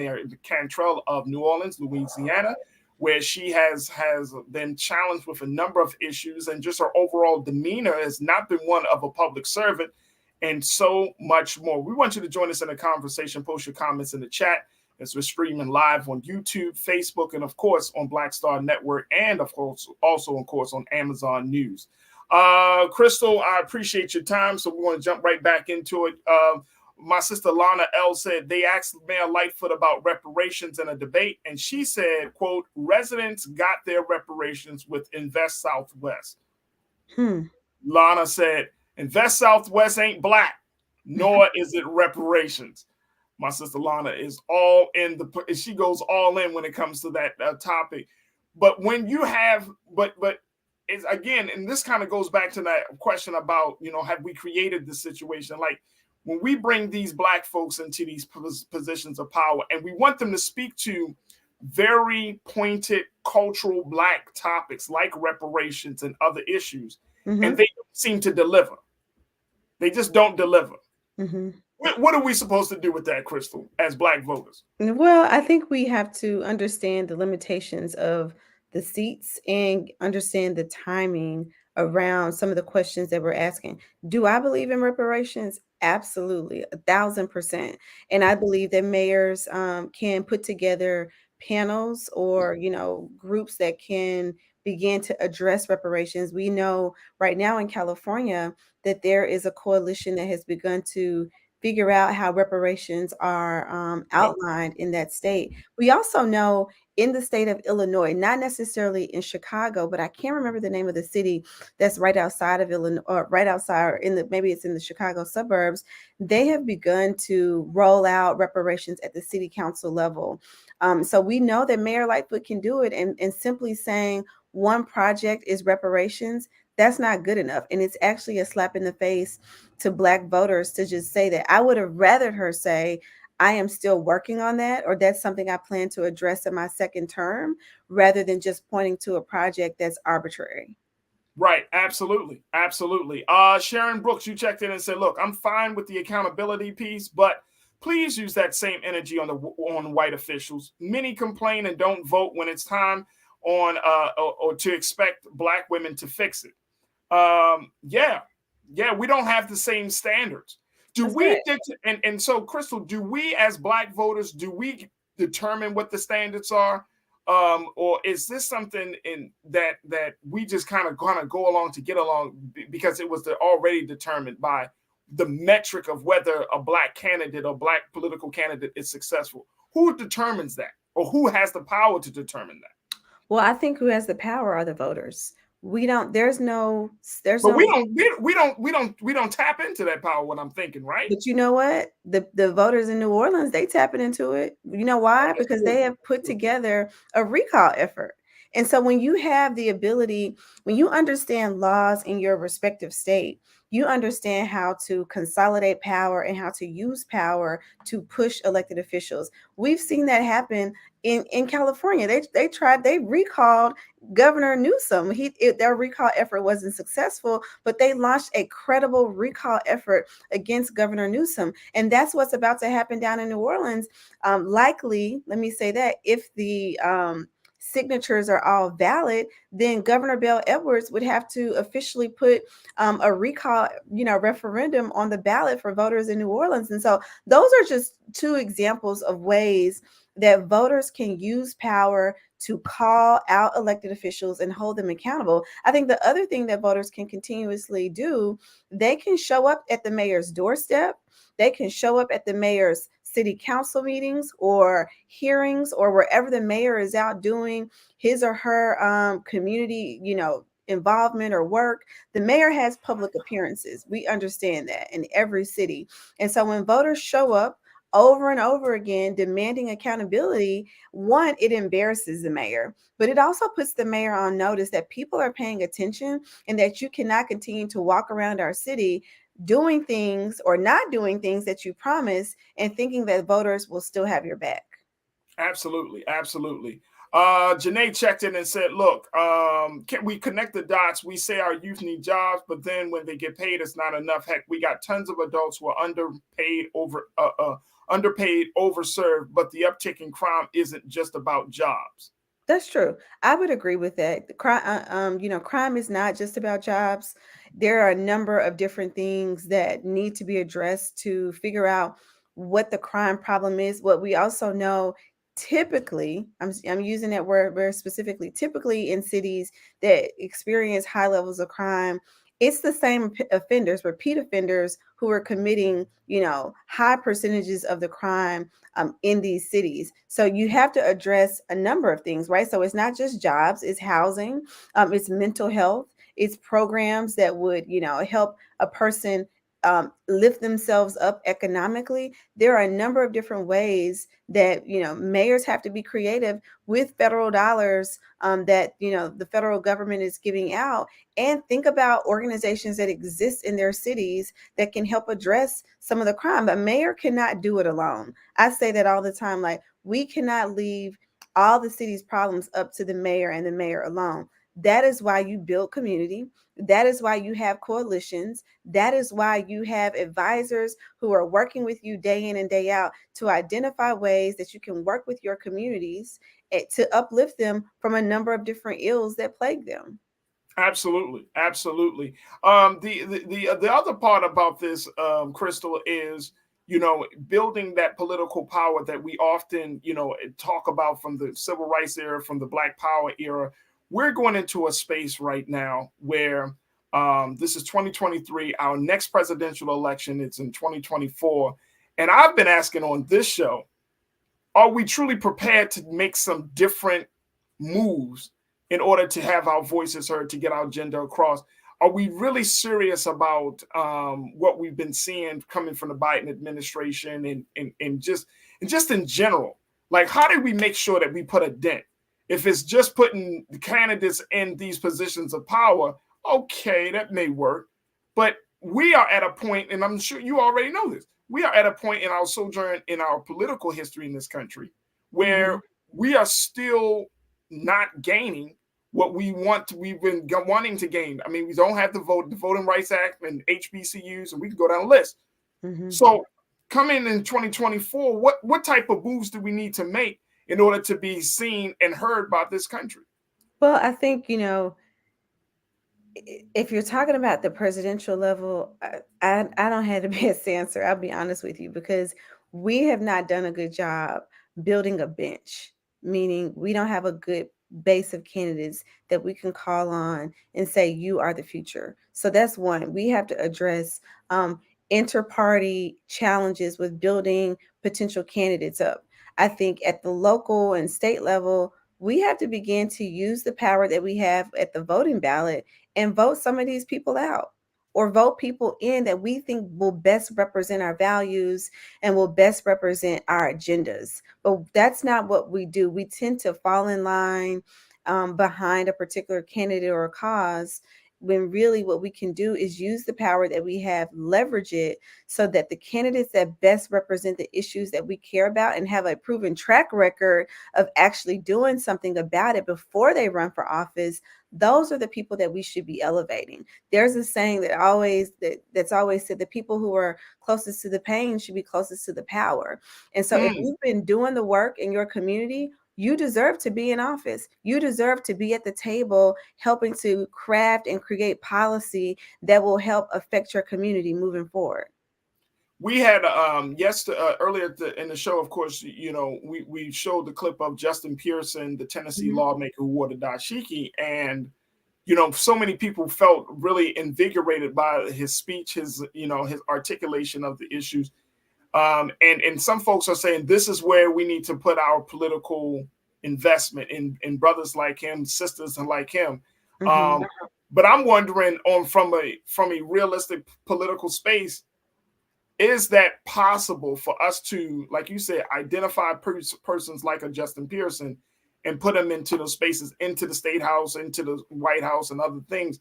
Cantrell of New Orleans, Louisiana, where she has been challenged with a number of issues, and just her overall demeanor has not been one of a public servant, and so much more. We want you to join us in the conversation. Post your comments in the chat as we're streaming live on YouTube, Facebook, and of course on Black Star Network, and of course also on Amazon News. Crystal, I appreciate your time, so we want to jump right back into it. My sister Lana L said they asked Mayor Lightfoot about reparations in a debate, and she said, quote, residents got their reparations with Invest Southwest. Lana said, Invest Southwest ain't black, nor is it reparations. My sister Lana is all in she goes all in when it comes to that topic. But when you have, but it's, again, and this kind of goes back to that question about, have we created this situation? Like, when we bring these black folks into these positions of power and we want them to speak to very pointed cultural black topics like reparations and other issues, and they don't seem to deliver. They just don't deliver. What are we supposed to do with that, Crystal, as black voters? Well, I think we have to understand the limitations of the seats and understand the timing around some of the questions that we're asking. Do I believe in reparations? Absolutely, 1,000%. And I believe that mayors can put together panels or, groups that can begin to address reparations. We know right now in California that there is a coalition that has begun to figure out how reparations are outlined in that state. We also know in the state of Illinois, not necessarily in Chicago, but I can't remember the name of the city that's right outside of Illinois, or right outside maybe it's in the Chicago suburbs. They have begun to roll out reparations at the city council level. So we know that Mayor Lightfoot can do it, and simply saying one project is reparations, that's not good enough. And it's actually a slap in the face to black voters to just say that. I would have rather her say, I am still working on that, or that's something I plan to address in my second term, rather than just pointing to a project that's arbitrary. Right. Absolutely. Absolutely. Sharon Brooks, you checked in and said, look, I'm fine with the accountability piece, but please use that same energy on white officials. Many complain and don't vote when it's time or to expect black women to fix it. Yeah, we don't have the same standards. So, Crystal, do we as black voters, do we determine what the standards are? Or is this something that we just kind of go along to get along because it was already determined by the metric of whether a black candidate or black political candidate is successful? Who determines that, or who has the power to determine that? Well, I think who has the power are the voters. We don't tap into that power, what I'm thinking, right? But you know what? The voters in New Orleans, they tapping into it. You know why? Because they have put together a recall effort. And so when you have the ability, when you understand laws in your respective state, you understand how to consolidate power and how to use power to push elected officials. We've seen that happen in California. They recalled Governor Newsom. Their recall effort wasn't successful, but they launched a credible recall effort against Governor Newsom. And that's what's about to happen down in New Orleans. Likely, let me say that, if the signatures are all valid, then Governor Bell Edwards would have to officially put a recall, referendum on the ballot for voters in New Orleans. And so those are just two examples of ways that voters can use power to call out elected officials and hold them accountable. I think the other thing that voters can continuously do, they can show up at the mayor's doorstep. They can show up at the mayor's city council meetings or hearings, or wherever the mayor is out doing his or her community, involvement or work. The mayor has public appearances. We understand that in every city. And so when voters show up over and over again demanding accountability, one, it embarrasses the mayor, but it also puts the mayor on notice that people are paying attention and that you cannot continue to walk around our city doing things or not doing things that you promise and thinking that voters will still have your back. Absolutely. Absolutely. Janae checked in and said, look, can we connect the dots? We say our youth need jobs, but then when they get paid, it's not enough. Heck, we got tons of adults who are underpaid, overserved, but the uptick in crime isn't just about jobs. That's true. I would agree with that. Crime is not just about jobs. There are a number of different things that need to be addressed to figure out what the crime problem is. What we also know, typically, I'm using that word very specifically, typically in cities that experience high levels of crime, it's the same offenders, repeat offenders who are committing, high percentages of the crime in these cities. So you have to address a number of things, right? So it's not just jobs, it's housing, it's mental health, it's programs that would, help a person lift themselves up economically. There are a number of different ways that, mayors have to be creative with federal dollars that, the federal government is giving out, and think about organizations that exist in their cities that can help address some of the crime. A mayor cannot do it alone. I say that all the time. Like, we cannot leave all the city's problems up to the mayor and the mayor alone. That is why you build community. That is why you have coalitions. That is why you have advisors who are working with you day in and day out to identify ways that you can work with your communities to uplift them from a number of different ills that plague them. Absolutely, absolutely. The other part about this, Crystal, is building that political power that we often talk about from the civil rights era, from the Black Power era. We're going into a space right now where this is 2023. Our next presidential election is in 2024, and I've been asking on this show, are we truly prepared to make some different moves in order to have our voices heard, to get our agenda across? Are we really serious about what we've been seeing coming from the Biden administration and just in general? Like, how do we make sure that we put a dent? If it's just putting the candidates in these positions of power, okay, that may work. But we are at a point, and I'm sure you already know this, we are at a point in our sojourn, in our political history in this country, where we are still not gaining what we've been wanting to gain. I mean, we don't have the Voting Rights Act and HBCUs, and we can go down the list. So coming in 2024, what type of moves do we need to make in order to be seen and heard by this country? Well, I think, if you're talking about the presidential level, I don't have the best answer. I'll be honest with you, because we have not done a good job building a bench, meaning we don't have a good base of candidates that we can call on and say, you are the future. So that's one. We have to address inter-party challenges with building potential candidates up. I think at the local and state level, we have to begin to use the power that we have at the voting ballot and vote some of these people out, or vote people in that we think will best represent our values and will best represent our agendas. But that's not what we do. We tend to fall in line behind a particular candidate or a cause, when really what we can do is use the power that we have, leverage it so that the candidates that best represent the issues that we care about and have a proven track record of actually doing something about it before they run for office, those are the people that we should be elevating. There's a saying that's always said, the people who are closest to the pain should be closest to the power. And so if you've been doing the work in your community, you deserve to be in office. You deserve to be at the table helping to craft and create policy that will help affect your community moving forward. We had earlier in the show, of course, we showed the clip of Justin Pearson, the Tennessee lawmaker who wore the dashiki, and so many people felt really invigorated by his speech, his articulation of the issues. And some folks are saying this is where we need to put our political investment in brothers like him, sisters like him. But I'm wondering, from a realistic political space, is that possible for us to, like you said, identify persons like a Justin Pearson and put them into those spaces, into the State House, into the White House and other things?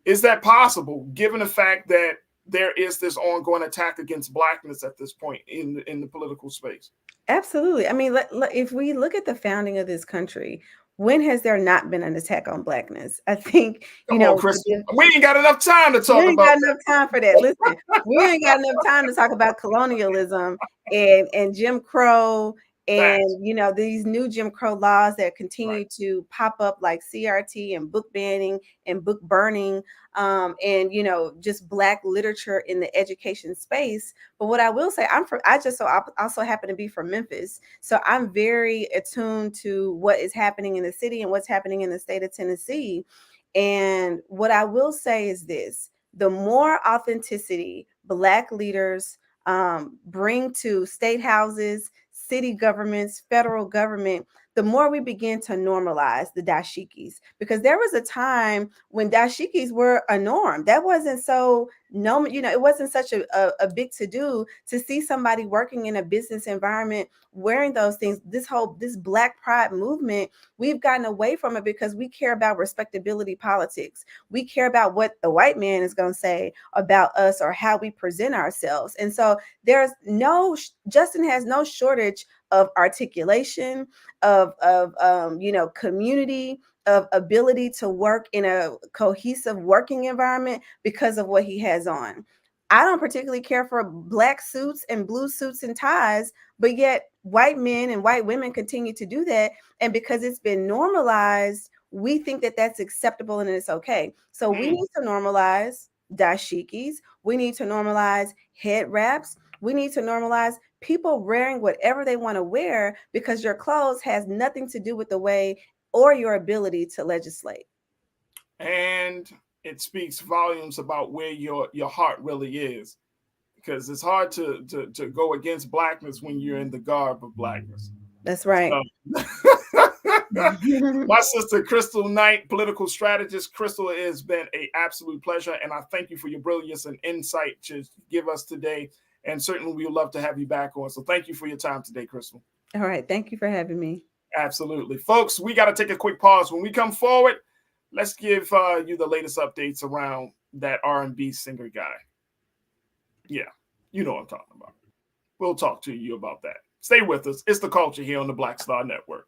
Is that possible, given the fact that there is this ongoing attack against Blackness at this point in the political space? Absolutely. I mean, if we look at the founding of this country, when has there not been an attack on Blackness? I think, Come on, Chris. We ain't got enough time to talk we ain't about got enough time for that. Listen, we ain't got enough time to talk about colonialism and Jim Crow and, you know, these new Jim Crow laws that continue to pop up, like CRT and book banning and book burning, and, you know, just Black literature in the education space. But what I will say, I also happen to be from Memphis. So I'm very attuned to what is happening in the city and what's happening in the state of Tennessee. And what I will say is this: the more authenticity Black leaders bring to state houses, city governments, federal government, the more we begin to normalize the dashikis. Because there was a time when dashikis were a norm. That wasn't so it wasn't such a big to-do to see somebody working in a business environment wearing those things. This Black pride movement, we've gotten away from it because we care about respectability politics. We care about what the white man is going to say about us or how we present ourselves. And so Justin has no shortage of articulation, of community, of ability to work in a cohesive working environment because of what he has on. I don't particularly care for Black suits and blue suits and ties, but yet white men and white women continue to do that. And because it's been normalized, we think that that's acceptable and it's okay. So we need to normalize dashikis. We need to normalize head wraps. We need to normalize people wearing whatever they want to wear, because your clothes has nothing to do with the way or your ability to legislate. And it speaks volumes about where your heart really is, because it's hard to go against Blackness when you're in the garb of Blackness. That's right. My sister, Crystal Knight, political strategist. Crystal, it has been an absolute pleasure, and I thank you for your brilliance and insight to give us today. And certainly we would love to have you back on. So thank you for your time today, Crystal. All right. Thank you for having me. Absolutely. Folks, we got to take a quick pause. When we come forward, let's give you the latest updates around that R&B singer guy. Yeah, you know what I'm talking about. We'll talk to you about that. Stay with us. It's The Culture here on the Black Star Network.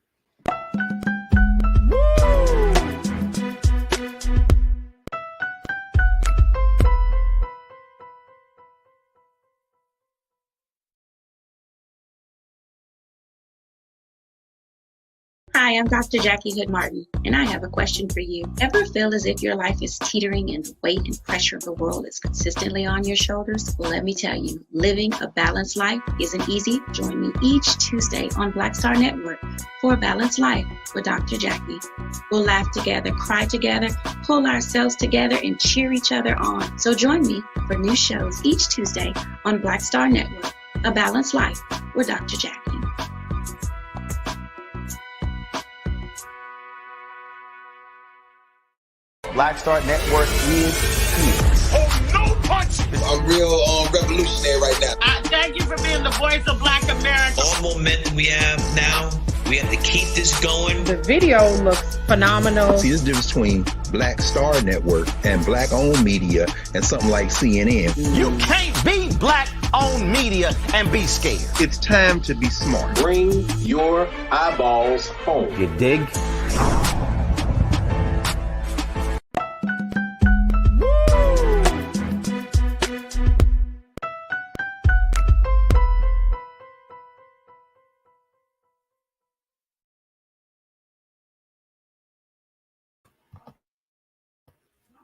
Hi, I'm Dr. Jackie Hood Martin, and I have a question for you. Ever feel as if your life is teetering and the weight and pressure of the world is consistently on your shoulders? Well, let me tell you, living a balanced life isn't easy. Join me each Tuesday on Black Star Network for A Balanced Life with Dr. Jackie. We'll laugh together, cry together, pull ourselves together, and cheer each other on. So join me for new shows each Tuesday on Black Star Network, A Balanced Life with Dr. Jackie. Black Star Network is here. Oh, no punch! I'm real revolutionary right now. Thank you for being the voice of Black America. All momentum we have now, we have to keep this going. The video looks phenomenal. See, there's a difference between Black Star Network and Black-owned media and something like CNN. You can't be Black-owned media and be scared. It's time to be smart. Bring your eyeballs home. You dig?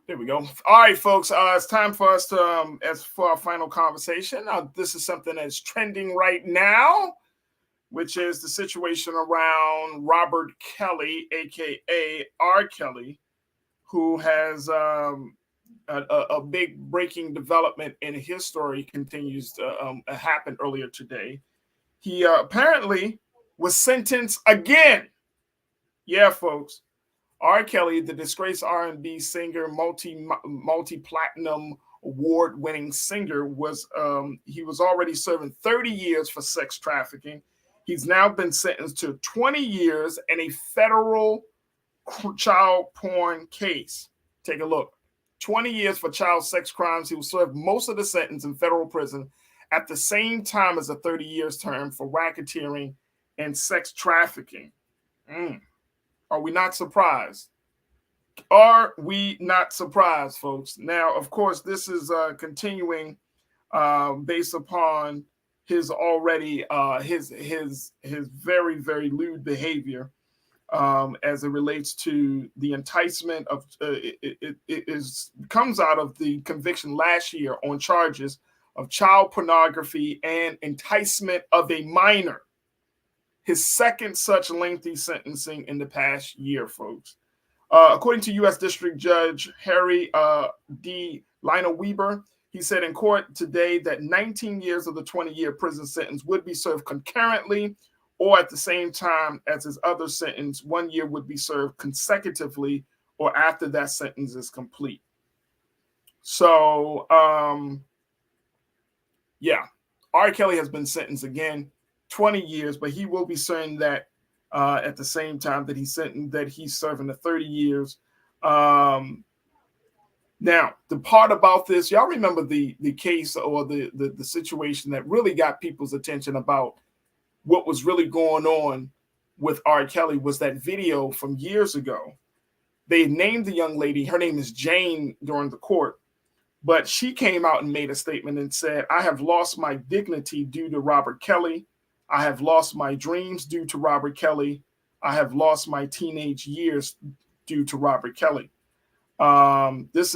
There we go. All right, folks. It's time for us to, as for our final conversation. This is something that's trending right now, which is the situation around Robert Kelly, aka R. Kelly, who has a big breaking development in his story continues to happen earlier today. He apparently was sentenced again. Yeah, folks. R. Kelly, the disgraced R&B singer, multi-platinum award-winning singer, was already serving 30 years for sex trafficking. He's now been sentenced to 20 years in a federal child porn case. Take a look. 20 years for child sex crimes. He will serve most of the sentence in federal prison at the same time as a 30 years term for racketeering and sex trafficking. Are we not surprised? Are we not surprised, folks? Now, of course, this is continuing based upon his already his very, very lewd behavior as it relates to the enticement of it comes out of the conviction last year on charges of child pornography and enticement of a minor. His second such lengthy sentencing in the past year, folks. According to U.S. District Judge Harry D. Lionel Weber, he said in court today that 19 years of the 20-year prison sentence would be served concurrently or at the same time as his other sentence. 1 year would be served consecutively or after that sentence is complete. So, yeah, R. Kelly has been sentenced again, 20 years, but he will be serving that at the same time that he's serving the 30 years. Now, the part about this, y'all remember the case or the situation that really got people's attention about what was really going on with R. Kelly was that video from years ago. They named the young lady, her name is Jane, during the court, but she came out and made a statement and said, I have lost my dignity due to Robert Kelly. I have lost my dreams due to Robert Kelly. I have lost my teenage years due to Robert Kelly. This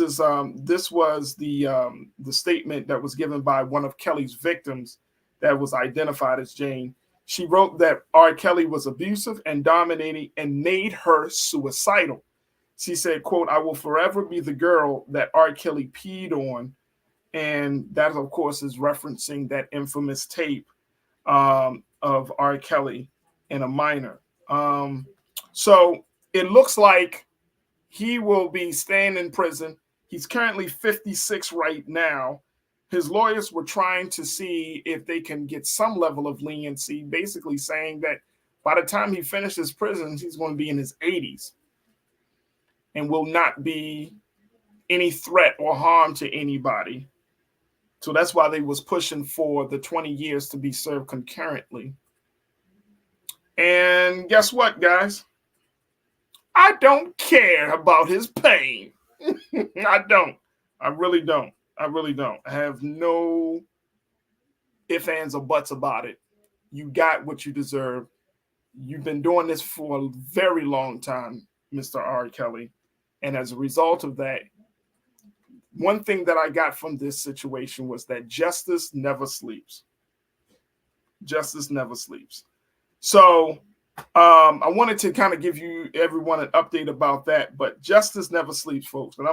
was the statement that was given by one of Kelly's victims that was identified as Jane. She wrote that R. Kelly was abusive and dominating and made her suicidal. She said, quote, I will forever be the girl that R. Kelly peed on. And that, of course, is referencing that infamous tape of R. Kelly and a minor. So it looks like he will be staying in prison. He's currently 56 right now. His lawyers were trying to see if they can get some level of leniency, basically saying that by the time he finishes prison, he's going to be in his 80s and will not be any threat or harm to anybody. So that's why they was pushing for the 20 years to be served concurrently. And guess what, guys? I don't care about his pain. I don't. I really don't. I really don't. I have no ifs, ands, or buts about it. You got what you deserve. You've been doing this for a very long time, Mr. R. Kelly. And as a result of that, one thing that I got from this situation was that justice never sleeps. Justice never sleeps. So I wanted to kind of give everyone an update about that, but justice never sleeps, folks. And I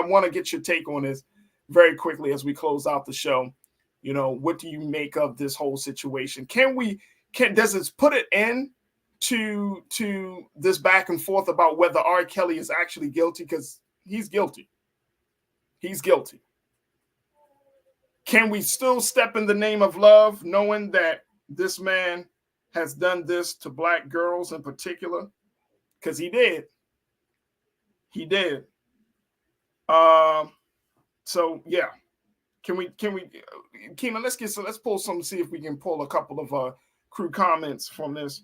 want to get your take on this very quickly as we close out the show. You know, what do you make of this whole situation? Does it put an end to this back and forth about whether R. Kelly is actually guilty? Because he's guilty. He's guilty. Can we still step in the name of love, knowing that this man has done this to Black girls in particular? Because he did. He did. So yeah. Can we Keena, let's pull some, see if we can pull a couple of crew comments from this.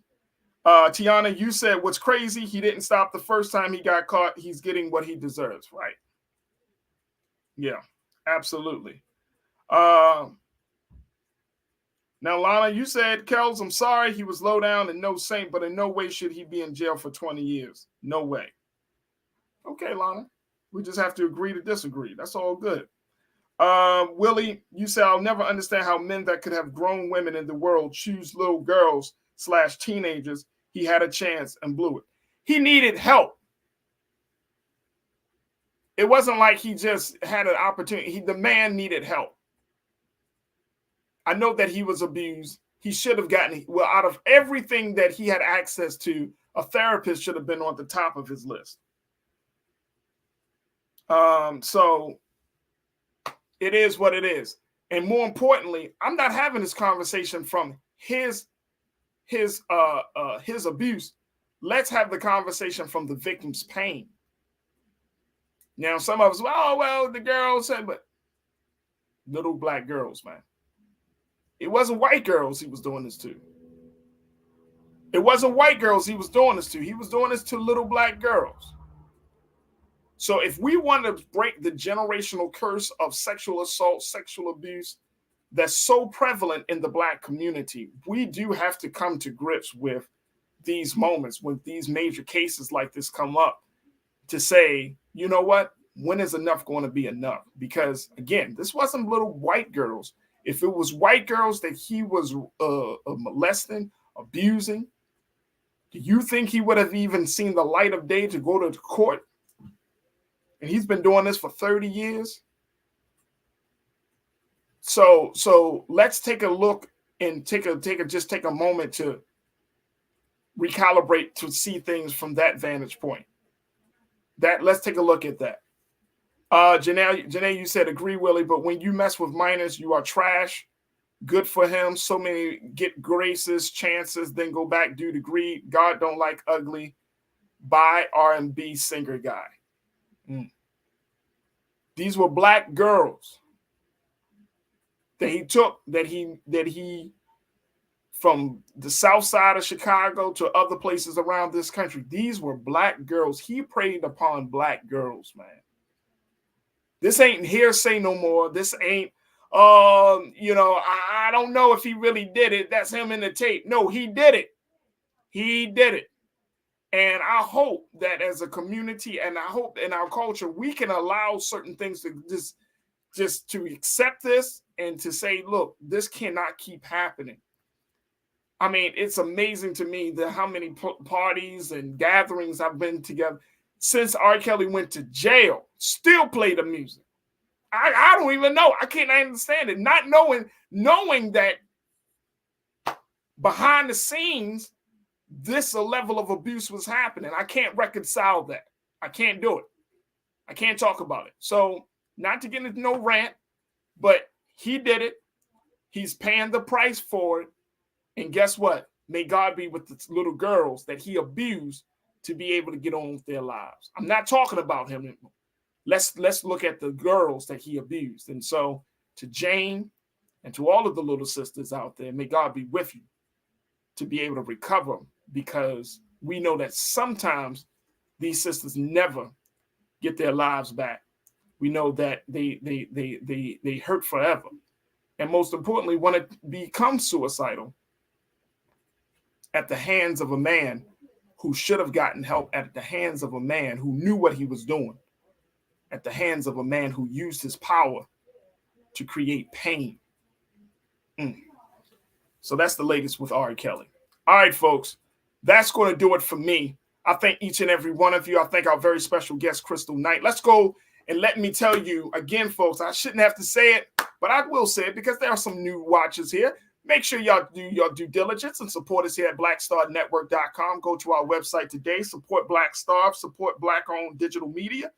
Tiana, you said what's crazy, he didn't stop the first time he got caught. He's getting what he deserves, right? Yeah, absolutely. Now, Lana, you said, Kels, I'm sorry, he was low down and no saint, but in no way should he be in jail for 20 years. No way. Okay, Lana, we just have to agree to disagree. That's all good. Willie, you said, I'll never understand how men that could have grown women in the world choose little girls / teenagers. He had a chance and blew it. He needed help. It wasn't like he just had an opportunity. The man needed help. I know that he was abused. He should have gotten, well, out of everything that he had access to, a therapist should have been on the top of his list. So it is what it is. And more importantly, I'm not having this conversation from his abuse. Let's have the conversation from the victim's pain. Now, some of us, oh, well, the girls said, but little Black girls, man. It wasn't white girls he was doing this to. It wasn't white girls he was doing this to. He was doing this to little black girls. So if we want to break the generational curse of sexual assault, sexual abuse that's so prevalent in the black community, we do have to come to grips with these moments when these major cases like this come up to say, you know what, when is enough going to be enough? Because again, this wasn't little white girls. If it was white girls that he was molesting, abusing, do you think he would have even seen the light of day to go to court? And he's been doing this for 30 years. So let's take a look and take a moment to recalibrate to see things from that vantage point. Let's take a look at that. Janae, you said agree, Willie, but when you mess with minors, you are trash. Good for him. So many get graces, chances, then go back due to greed. God don't like ugly. By R&B singer guy. These were black girls that he took, that he from the south side of Chicago to other places around this country. These were black girls. He preyed upon black girls, man. This ain't hearsay no more. This ain't, I don't know if he really did it. That's him in the tape. No, he did it. He did it. And I hope that as a community, and I hope in our culture, we can allow certain things to just to accept this and to say, look, this cannot keep happening. I mean, it's amazing to me that how many parties and gatherings I've been together since R. Kelly went to jail, still play the music. I don't even know. I can't understand it. Not knowing that behind the scenes, this level of abuse was happening. I can't reconcile that. I can't do it. I can't talk about it. So not to get into no rant, but he did it. He's paying the price for it. And guess what? May God be with the little girls that he abused to be able to get on with their lives. I'm not talking about him anymore. Let's look at the girls that he abused. And so to Jane and to all of the little sisters out there, may God be with you to be able to recover, because we know that sometimes these sisters never get their lives back. We know that they hurt forever. And most importantly, want to become suicidal at the hands of a man who should have gotten help, at the hands of a man who knew what he was doing, at the hands of a man who used his power to create pain. So that's the latest with R. Kelly. All right, folks, that's going to do it for me. I thank each and every one of you. I thank our very special guest, Crystal Knight. Let's go and let me tell you again, folks, I shouldn't have to say it, but I will say it because there are some new watchers here. Make sure y'all do your due diligence and support us here at blackstarnetwork.com. Go to our website today, support Black Star, support Black-owned digital media.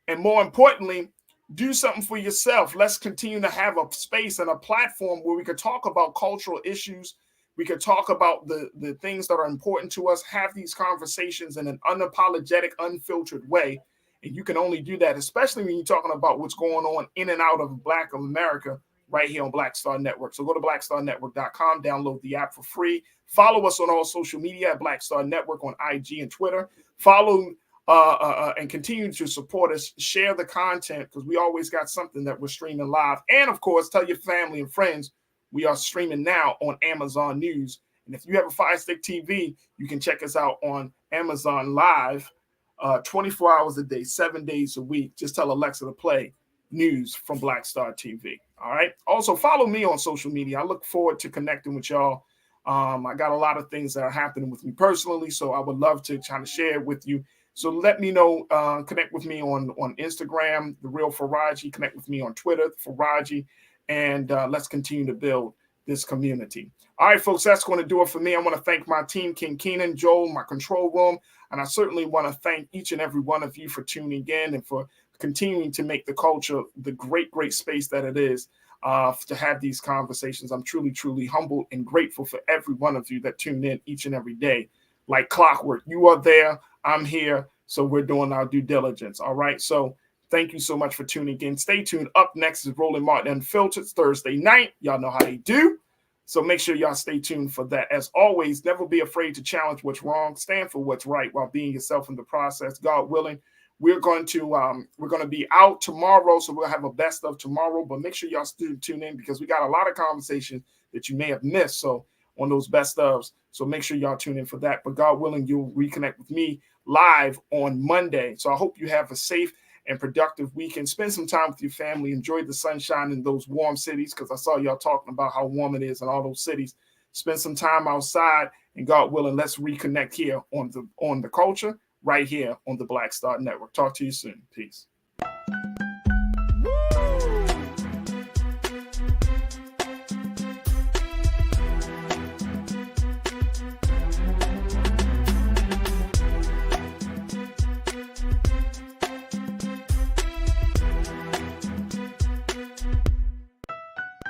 And more importantly, do something for yourself. Let's continue to have a space and a platform where we could talk about cultural issues. We could talk about the things that are important to us, have these conversations in an unapologetic, unfiltered way. And you can only do that, especially when you're talking about what's going on in and out of Black America right here on Black Star Network. So go to blackstarnetwork.com, download the app for free. Follow us on all social media at Black Star Network on IG and Twitter. Follow and continue to support us. Share the content because we always got something that we're streaming live. And, of course, tell your family and friends we are streaming now on Amazon News. And if you have a Fire Stick TV, you can check us out on Amazon Live 24 hours a day, 7 days a week. Just tell Alexa to play news from Black Star TV. All right. Also, follow me on social media. I look forward to connecting with y'all. I got a lot of things that are happening with me personally, so I would love to try to share with you. So let me know. Connect with me on Instagram, The Real Farajii. Connect with me on Twitter, Farajii. And let's continue to build this community. All right, folks, that's going to do it for me. I want to thank my team, King Keenan, Joel, my control room. And I certainly want to thank each and every one of you for tuning in and for continuing to make the culture the great, great space that it is to have these conversations. I'm truly, truly humbled and grateful for every one of you that tune in each and every day. Like clockwork, you are there, I'm here, so we're doing our due diligence. All right, so thank you so much for tuning in. Stay tuned. Up next is Roland Martin Unfiltered Thursday night. Y'all know how they do. So make sure y'all stay tuned for that. As always, never be afraid to challenge what's wrong. Stand for what's right while being yourself in the process. God willing, we're going to be out tomorrow, so we'll have a best of tomorrow. But make sure y'all still tune in because we got a lot of conversations that you may have missed. So on those best ofs, so make sure y'all tune in for that. But God willing, you'll reconnect with me live on Monday. So I hope you have a safe and productive weekend. Spend some time with your family. Enjoy the sunshine in those warm cities, because I saw y'all talking about how warm it is in all those cities. Spend some time outside, and God willing, let's reconnect here on the culture right here on the Black Star Network. Talk to you soon. Peace.